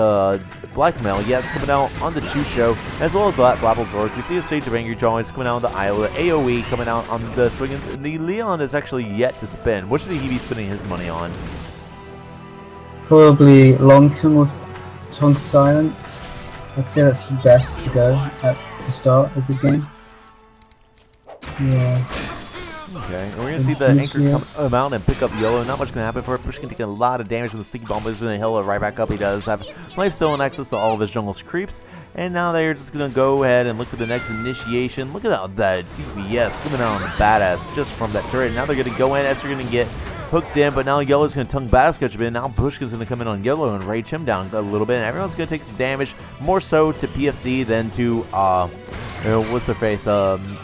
Blackmail, yes, coming out on the Choo Show, as well as Blapple's Orc. We see a Stage of Angry Joints coming out on the Isla, AoE coming out on the Swiggins, and the Leon is actually yet to spin. What should he be spending his money on? Probably Long Tongue or Tongue Silence. I'd say that's the best to go at the start of the game. Yeah. Okay, and we're going to see the anchor come out and pick up YOLO. Not much going to happen for it. Pushkin taking a lot of damage from the sticky bomb, but he's going to heal it right back up. He does have life still and access to all of his jungle's creeps. And now they're just going to go ahead and look for the next initiation. Look at that DPS coming out on the Badass just from that turret. Now they're going to go in. Esther going to get hooked in, but now YOLO's going to tongue Badass Ketchup in. Now Pushkin's going to come in on YOLO and rage him down a little bit. And everyone's going to take some damage, more so to PFC than to what's their face?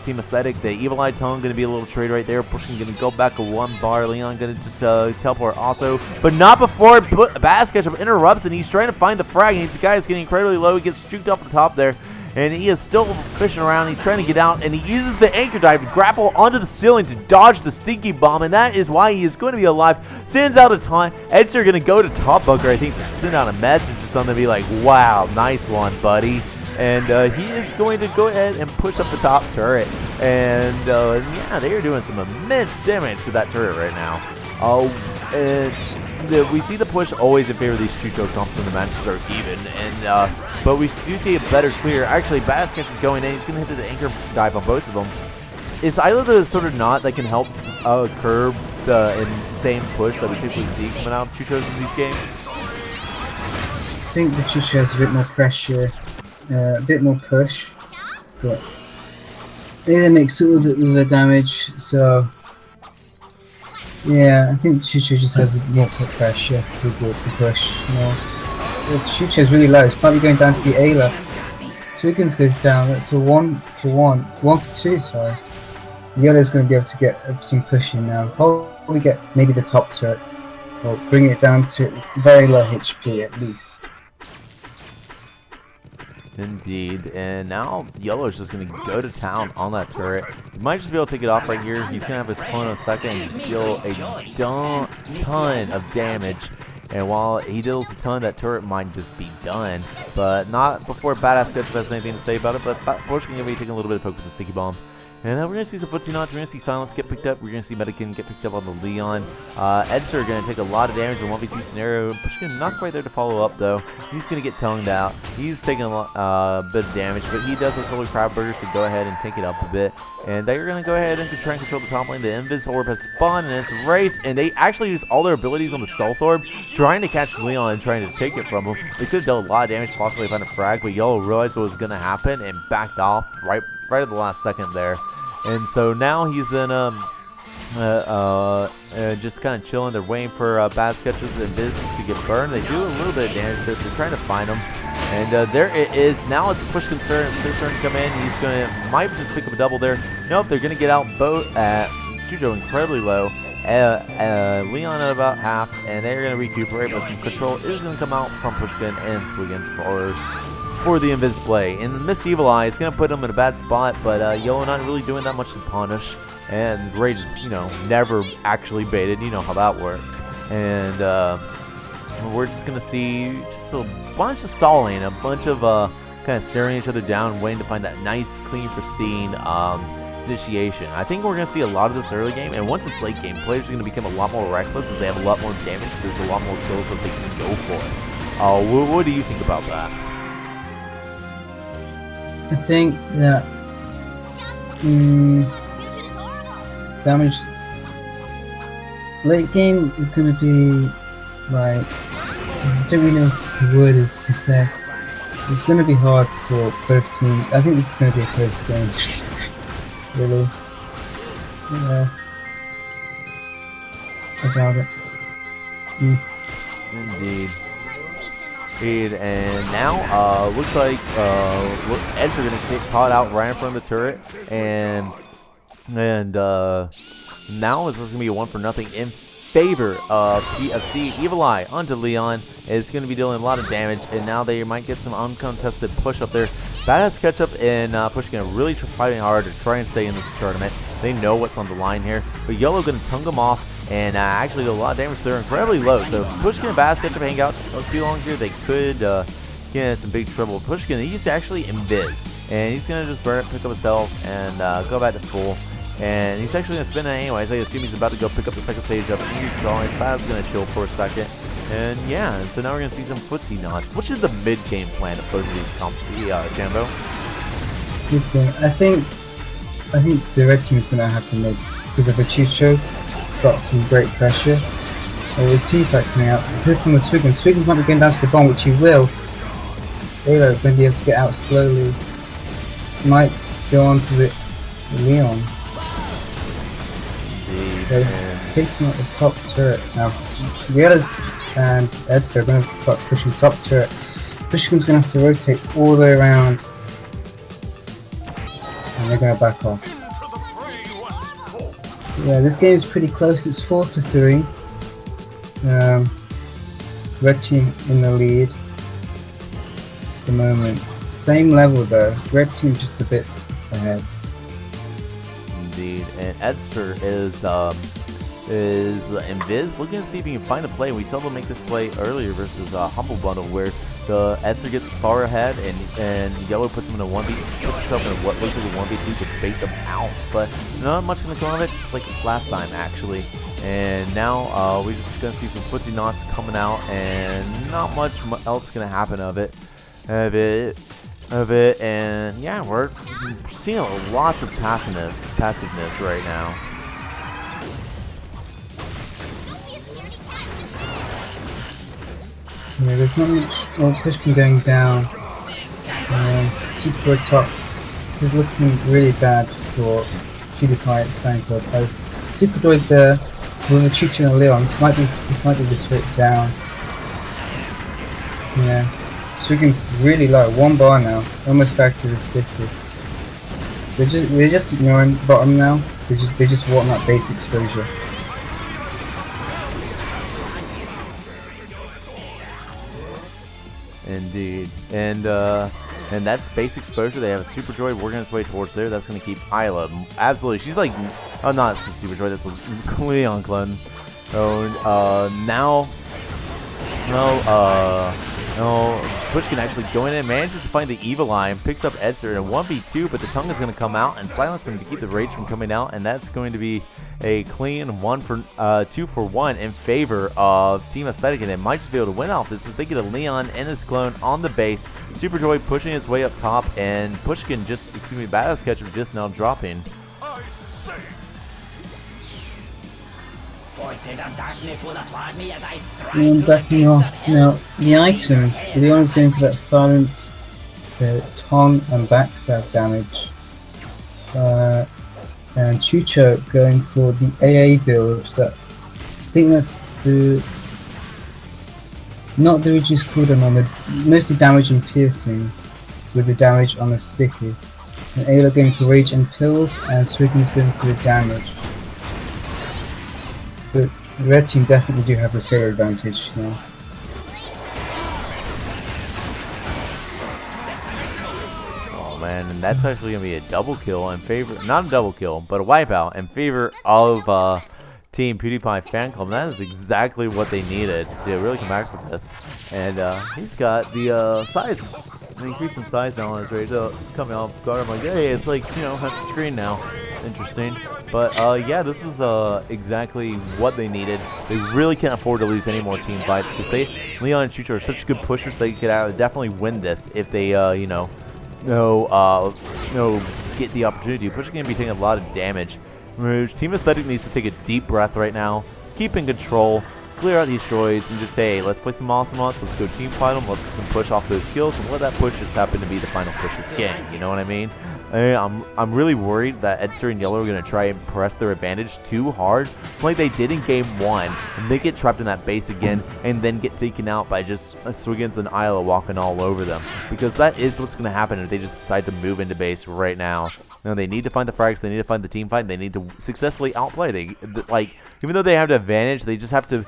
Team Aesthetic. The Evil Eye Tongue going to be a little trade right there. Pushkin going to go back a 1 bar. Leon going to just teleport also, but not before Badass Ketchup interrupts, and he's trying to find the frag. And the guy is getting incredibly low. He gets juked off the top there. And he is still fishing around. He's trying to get out, and he uses the anchor dive to grapple onto the ceiling to dodge the stinky bomb, and that is why he is going to be alive. Sends out a taunt. Edster going to go to top bunker, I think, to send out a message or something to be like, wow, nice one, buddy. And he is going to go ahead and push up the top turret. And yeah, they are doing some immense damage to that turret right now. We see the push always in favor of these Chucho comps when the matches are even, and but we do see a better clear. Actually, Badass Ketchup going in. He's going to hit the anchor dive on both of them. Is Isla the sort of knot that can help curb the insane push that we typically see coming out of Chuchos in these games? I think the Chucho has a bit more pressure, a bit more push, but they make some of it with the damage, so yeah, I think Chucho just has more pressure with the push. You know, the Chucho is really low. It's probably going down to the Ayla. Swiggins goes down. That's a 1-for-2. Sorry. YOLO's going to be able to get some push in now. Probably get maybe the top turret, or bring it down to very low HP at least. Indeed, and now YOLO's just going to go to town on that turret. He might just be able to take it off right here. He's going to have his clone in a second and deal a ton of damage. And while he deals a ton, that turret might just be done. But not before Badass Ketchup has anything to say about it. But Pushkin going to be taking a little bit of poke with the sticky bomb. And we're going to see some footsie knots. We're going to see Silence get picked up. We're going to see Medican get picked up on the Leon. Edster going to take a lot of damage in the 1v2 scenario. Pushkin not quite there to follow up, though. He's going to get toned out. He's taking a bit of damage, but he does have Solar Crab Burgers to go ahead and take it up a bit. And they're going to go ahead and try and control the top lane. The Invis Orb has spawned, and it's Race. And they actually use all their abilities on the Stealth Orb, trying to catch Leon and trying to take it from him. They could have done a lot of damage, possibly find a frag, but Yellow realized what was going to happen and backed off right at the last second there. And so now he's in just kind of chilling. They're waiting for bad sketches and Biz to get burned. They do a little bit of damage, but they're trying to find him. And there it is. Now it's Pushkin's turn. It's his turn to come in. He's might just pick up a double there. Nope, they're gonna get out both at Chucho incredibly low. Leon at about half, and they're gonna recuperate, but some control is gonna come out from Pushkin and Swiggins for the Invis play. And Miss Evil Eye is going to put him in a bad spot, but Yellow not really doing that much to punish. And Rage is, never actually baited. You know how that works. And we're just going to see just a bunch of stalling, a bunch of kind of staring each other down, waiting to find that nice, clean, pristine initiation. I think we're going to see a lot of this early game, and once it's late game, players are going to become a lot more reckless as they have a lot more damage. There's a lot more kills that they can go for. What do you think about that? I think that damage late game is going to be like, I don't really know what the word is to say. It's going to be hard for both teams. I think this is going to be a close game. Really. Yeah. I doubt it. Indeed. And now, looks like Eds are going to get caught out right in front of the turret, and now it's going to be a 1-for-0 in favor of PFC. Evil Eye onto Leon is going to be dealing a lot of damage, and now they might get some uncontested push up there. Badass catch up, and Pushkin really fighting hard to try and stay in this tournament. They know what's on the line here, but Yellow going to tongue them off. And actually do a lot of damage. They're incredibly low. So Pushkin and Bass get to hang out too long here. They could get in some big trouble. Pushkin, he's actually Invis. And he's going to just burn it, pick up his health, and go back to full. And he's actually going to spin it anyways. I assume he's about to go pick up the second stage up. Bass is going to chill for a second. And yeah, so now we're going to see some footsie knots. Which is the mid-game plan of both of these comps, Jambo? I think the red team is going to have to make, because of the Chucho. Got some great pressure. There's team fight coming out. Hook on the Swiggins. Swiggins might be going down to the bomb, which he will. Halo going to be able to get out slowly. Might go on for the Leon. They're taking out the top turret now. Riella and Edster are going to start pushing top turret. Pushkin's going to have to rotate all the way around, and they're going to back off. Yeah, this game is pretty close. It's 4-3. Red team in the lead at the moment. Same level though. Red team just a bit ahead. Indeed, and Edster is Invis looking to see if he can find a play. We saw them make this play earlier versus Humble Bundle, where the Edster gets far ahead and Yellow puts him in a 1v, puts himself in what looks like a 1v2 to bait them out, but not much going to come of it, just like last time actually. And now we're just going to see some footsie knots coming out, and not much else going to happen of it. And yeah, we're seeing lots of passiveness right now. Yeah, there's not much. Well, Pushkin going down. Super top. This is looking really bad for Pewdiepie Fanclub. As Super Droid there with the Chucho and Leon. This might be the turret down. Yeah. Swiggin's really low, 1 bar now. Almost back to the sticky. They're just ignoring bottom now. They just want that base exposure. Indeed, and that's base exposure. They have a Super Droid working its way towards there. That's going to keep Isla absolutely. She's like, oh, not a Super Droid. That's a Leon clone. So now, No, Pushkin actually going in, manages to find the Evil Eye, picks up Edster in a 1v2, but the tongue is going to come out and silence him to keep the rage from coming out, and that's going to be a clean 2 for 1 in favor of Team Aesthetic, and they might just be able to win off this as they get a Leon and his clone on the base. Super Joy pushing his way up top, and Pushkin Badass Ketchup just now dropping. And backing off. Now, the items, Leon's going for that silence, the tongue and backstab damage. And Chucho going for the AA build. That I think that's the not the reduced cooldown on the mostly damage and piercings with the damage on the sticky. And Ayla going for rage and pills, and Swiggin's going for the damage. But the red team definitely do have the solo advantage now. Oh man, and that's actually going to be a double kill in favor, not a double kill, but a wipeout in favor of Team Pewdiepie Fanclub. And that is exactly what they needed to really come back with this. And he's got the size, an increase in size now on his rage. So coming off guard, I'm like, hey, it's like, you know, half the screen now. Interesting. But yeah, this is exactly what they needed. They really can't afford to lose any more team fights because Leon and Chucho are such good pushers. They could definitely win this if they, you know, get the opportunity. Pushing going to be taking a lot of damage. Team Aesthetic needs to take a deep breath right now, keep in control, clear out these droids, and just say, hey, let's play some Awesomenauts, let's go team fight them, let's push off those kills, and let that push just happen to be the final push of the game. You know what I mean? I'm really worried that Edster and Yellow are going to try and press their advantage too hard, like they did in Game 1, and they get trapped in that base again, and then get taken out by just Swiggins and Isla walking all over them. Because that is what's going to happen if they just decide to move into base right now. You know, they need to find the frags, they need to find the team fight, they need to successfully outplay. Like, even though they have the advantage, they just have to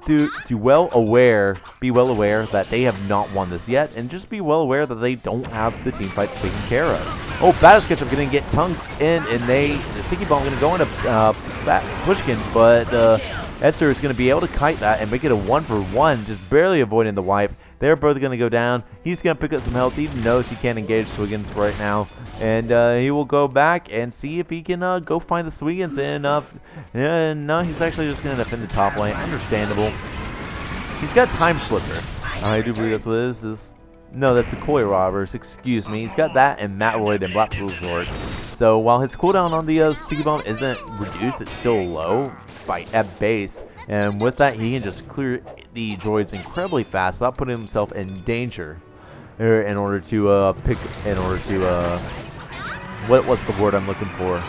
be well aware that they have not won this yet, and just be well aware that they don't have the team fights taken care of. Oh, Badass Ketchup going to get tongued in, and the Sticky Bomb going to go into Pushkin, but Edster is going to be able to kite that and make it a 1 for 1, just barely avoiding the wipe. They're both going to go down. He's going to pick up some health. He knows he can't engage Swiggins right now. And he will go back and see if he can go find the Swiggins. And no, he's actually just going to defend the top lane. Understandable. He's got Time Slipper. I do believe that's what it is. No, that's the Koi Robbers. Excuse me. He's got that and Matroid and Blackpool Sword. So while his cooldown on the Sticky Bomb isn't reduced, it's still low at base. And with that, he can just clear the droids incredibly fast without putting himself in danger. In order to what's the word I'm looking for?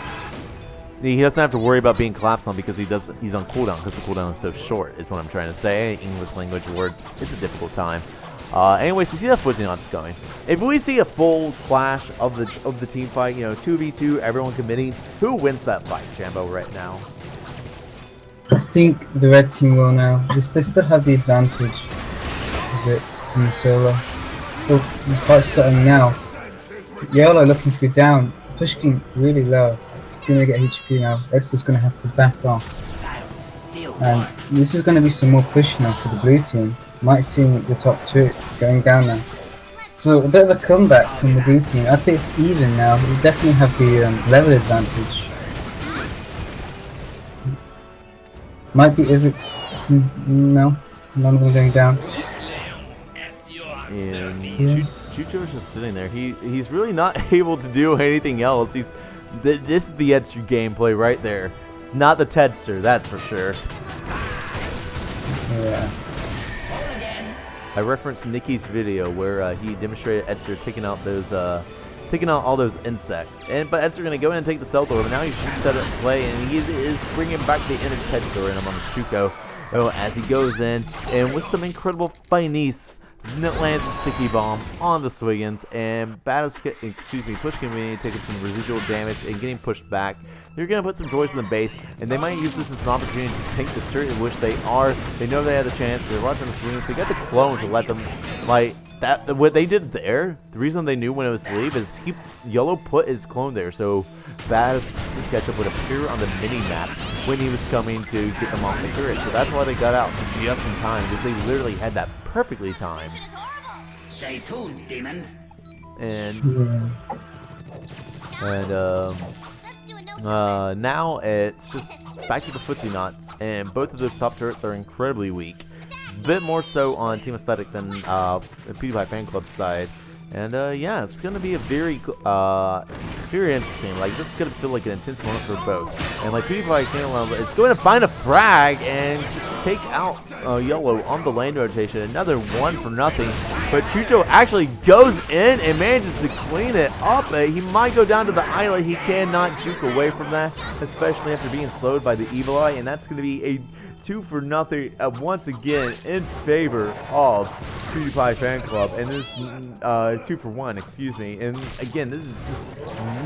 He doesn't have to worry about being collapsed on because he's on cooldown because the cooldown is so short. Is what I'm trying to say. English language words. It's a difficult time. Anyways, we see that Awesomenauts going. If we see a full clash of the team fight, you know, 2v2, everyone committing, who wins that fight, Jambo, right now? I think the red team will now. They still have the advantage of it from the solo. Oh, he's quite starting now. Yellow looking to go down. Pushkin really low. He's going to get HP now. Edster's going to have to back off. And this is going to be some more push now for the blue team. Might see the top two going down now. So a bit of a comeback from the blue team. I'd say it's even now. We definitely have the level advantage. Might be if it's no, none of them going down. And Chucho's just sitting there. He's really not able to do anything else. This is the Edster gameplay right there. It's not the Tedster, that's for sure. Yeah. I referenced Nikki's video where he demonstrated Edster taking out all those insects. But Edster going to go in and take the stealth orb, and now he's set up play, and he is bringing back the inner Tedster in him on the Shuko. Oh, as he goes in, and with some incredible finesse, lands a Sticky Bomb on the Swiggins, and Pushkin being taking some residual damage and getting pushed back. They're going to put some droids in the base, and they might use this as an opportunity to tank this turret, in which they are. They know they have the chance. They're watching the Swiggins. They got the clone to let them, like, that. What they did there, the reason they knew when it was to leave is Yellow put his clone there, so Badass Ketchup would appear on the mini-map when he was coming to get them off the turret. So that's why they got out. just in time because they literally had that perfectly timed. Stay tuned, demons. And now it's just back to the Footsie and both of those top turrets are incredibly weak. A bit more so on Team Aesthetic than the Pewdiepie Fan Club side. And yeah, it's gonna be a very interesting. Like, this is gonna feel like an intense moment for both. And like Pewdiepie is going to find a frag and just take out Yellow on the lane rotation. Another 1-0. But Chucho actually goes in and manages to clean it up. He might go down to the island. He cannot juke away from that, especially after being slowed by the Evil Eye. And that's gonna be a 2-0 once again in favor of Pewdiepie Fan Club, and this 2-1, excuse me. And again, this is just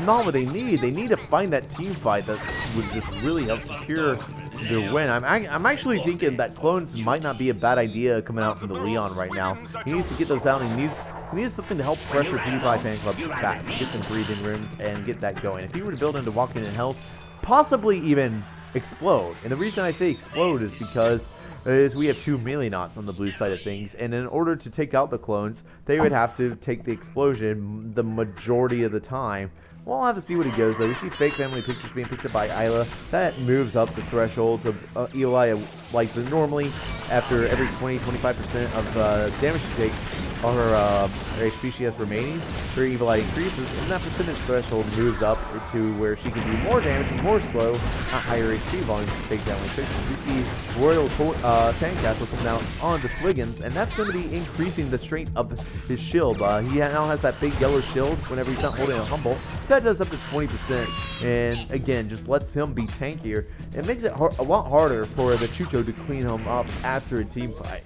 not what they need. They need to find that team fight that would just really help secure their win. I'm actually thinking that clones might not be a bad idea coming out from the Leon right now. He needs to get those out. And he needs something to help pressure Pewdiepie Fan Club back, get some breathing room, and get that going. If he were to build into walking in health, possibly even explode. And the reason I say explode is because we have 2 Awesomenauts on the blue side of things, and in order to take out the clones, they would have to take the explosion the majority of the time. We'll have to see what he goes though. We see fake family pictures being picked up by Isla. That moves up the thresholds of Eli. Like normally, after every 20-25% of damage she takes, her HP she has remaining, her Evil Eye increases, and that percentage threshold moves up to where she can do more damage and more slow at higher HP volumes to take down pictures. We see Royal Sandcastle come down on the Swiggins, and that's going to be increasing the strength of his shield. He now has that big yellow shield whenever he's not holding a humble. That does up to 20%, and again, just lets him be tankier. It makes it a lot harder for the Chucho to clean him up after a team fight.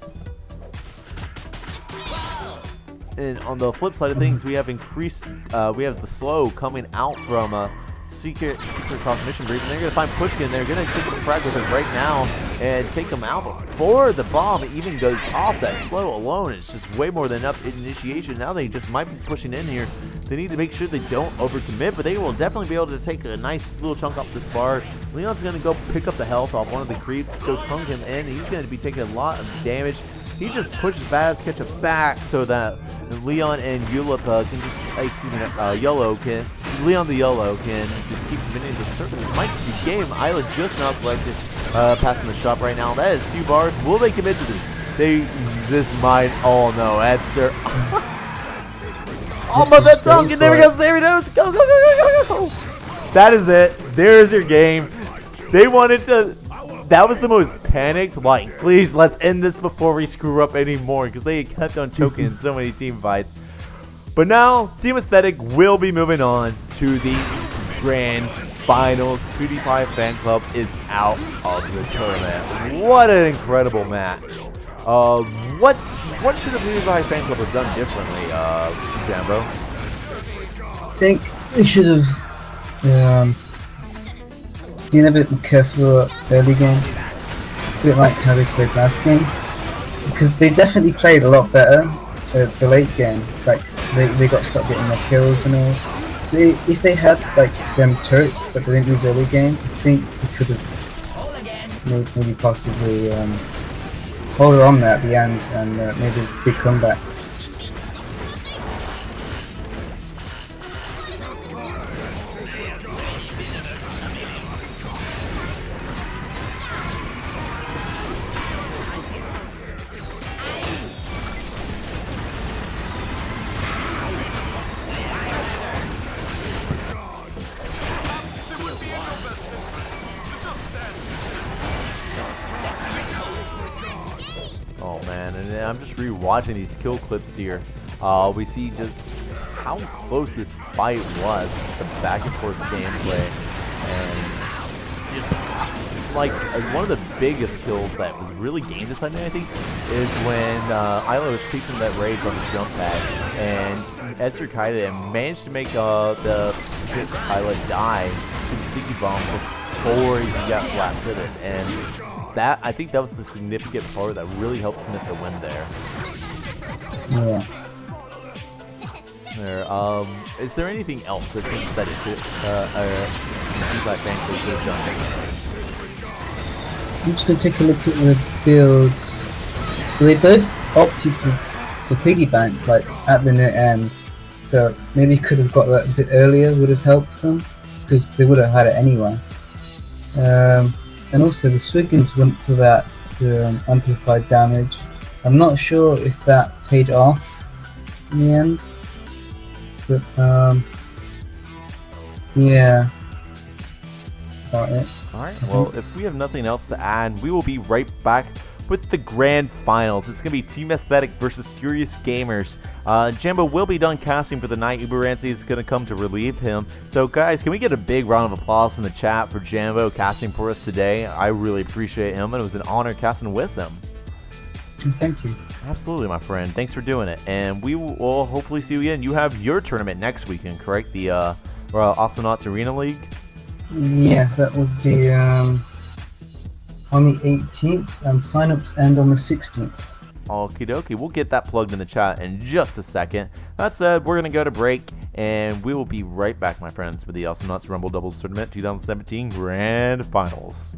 And on the flip side of things, we have increased, we have the slow coming out from Secret Cross Mission Brief, and they're going to find Pushkin. They're going to take the frag with him right now and take him out before the bomb even goes off. That slow alone is just way more than enough initiation. Now they just might be pushing in here. They need to make sure they don't overcommit, but they will definitely be able to take a nice little chunk off this bar. Leon's going to go pick up the health off one of the creeps, go tongue him in. He's going to be taking a lot of damage. He just pushes Baz Ketchup back so that Leon and Yulip can just, Yellow can, Leon the Yellow can just keep committing to the circle. It might be game. Isla just now collected, passing the shop right now. That is 2 bars. Will they commit to this? This might, oh no, that's their, oh my, that dunk, and there he goes, there he goes, go, go, go, go, go, go. That is it. There's your game. They wanted to, that was the most panicked, like, please, let's end this before we screw up anymore, because they kept on choking in so many team fights. But now, Team Aesthetic will be moving on to the grand finals. Pewdiepie Fan Club is out of the tournament. What an incredible match. What should the Pewdiepie Fan Club have done differently, Jambo? I think we should have been a bit more careful early game, a bit like how they played last game, because they definitely played a lot better to the late game. Like they got to start getting their kills and all. So if they had like them turrets that they didn't lose early game, I think we could have maybe possibly hold on there at the end and made a big comeback. Oh man, and I'm just rewatching these kill clips here. We see just how close this fight was, the back and forth gameplay, and just like one of the biggest kills that was really gained this Sunday, I think, is when Isla was chasing that rage on the jump pad, and Esther Kaida managed to make the Isla die to the sticky bomb before he got blasted it, and that, I think that was the significant part that really helped Smith to win there. Yeah. Is there anything else that seems that it could, Black Bank could have done? I'm just going to take a look at the builds. They both opted for piggy bank, like at the near end. So maybe could have got that a bit earlier, would have helped them, because they would have had it anyway. And also the Swiggins went for that amplified damage. I'm not sure if that paid off in the end, but yeah, about it. Alright, well, if we have nothing else to add, we will be right back with the grand finals. It's going to be Team Aesthetic versus Serious Gamers. Jambo will be done casting for the night. Uberancy is going to come to relieve him. So guys, can we get a big round of applause in the chat for Jambo casting for us today? I really appreciate him, and it was an honor casting with him. Thank you. Absolutely, my friend. Thanks for doing it. And we will hopefully see you again. You have your tournament next weekend, correct? The Awesomenauts Arena League? Yeah, that would be on the 18th, and signups end on the 16th. Okie dokie. We'll get that plugged in the chat in just a second. That said, we're going to go to break, and we will be right back, my friends, with the Awesomenauts Rumble Doubles Tournament 2017 Grand Finals.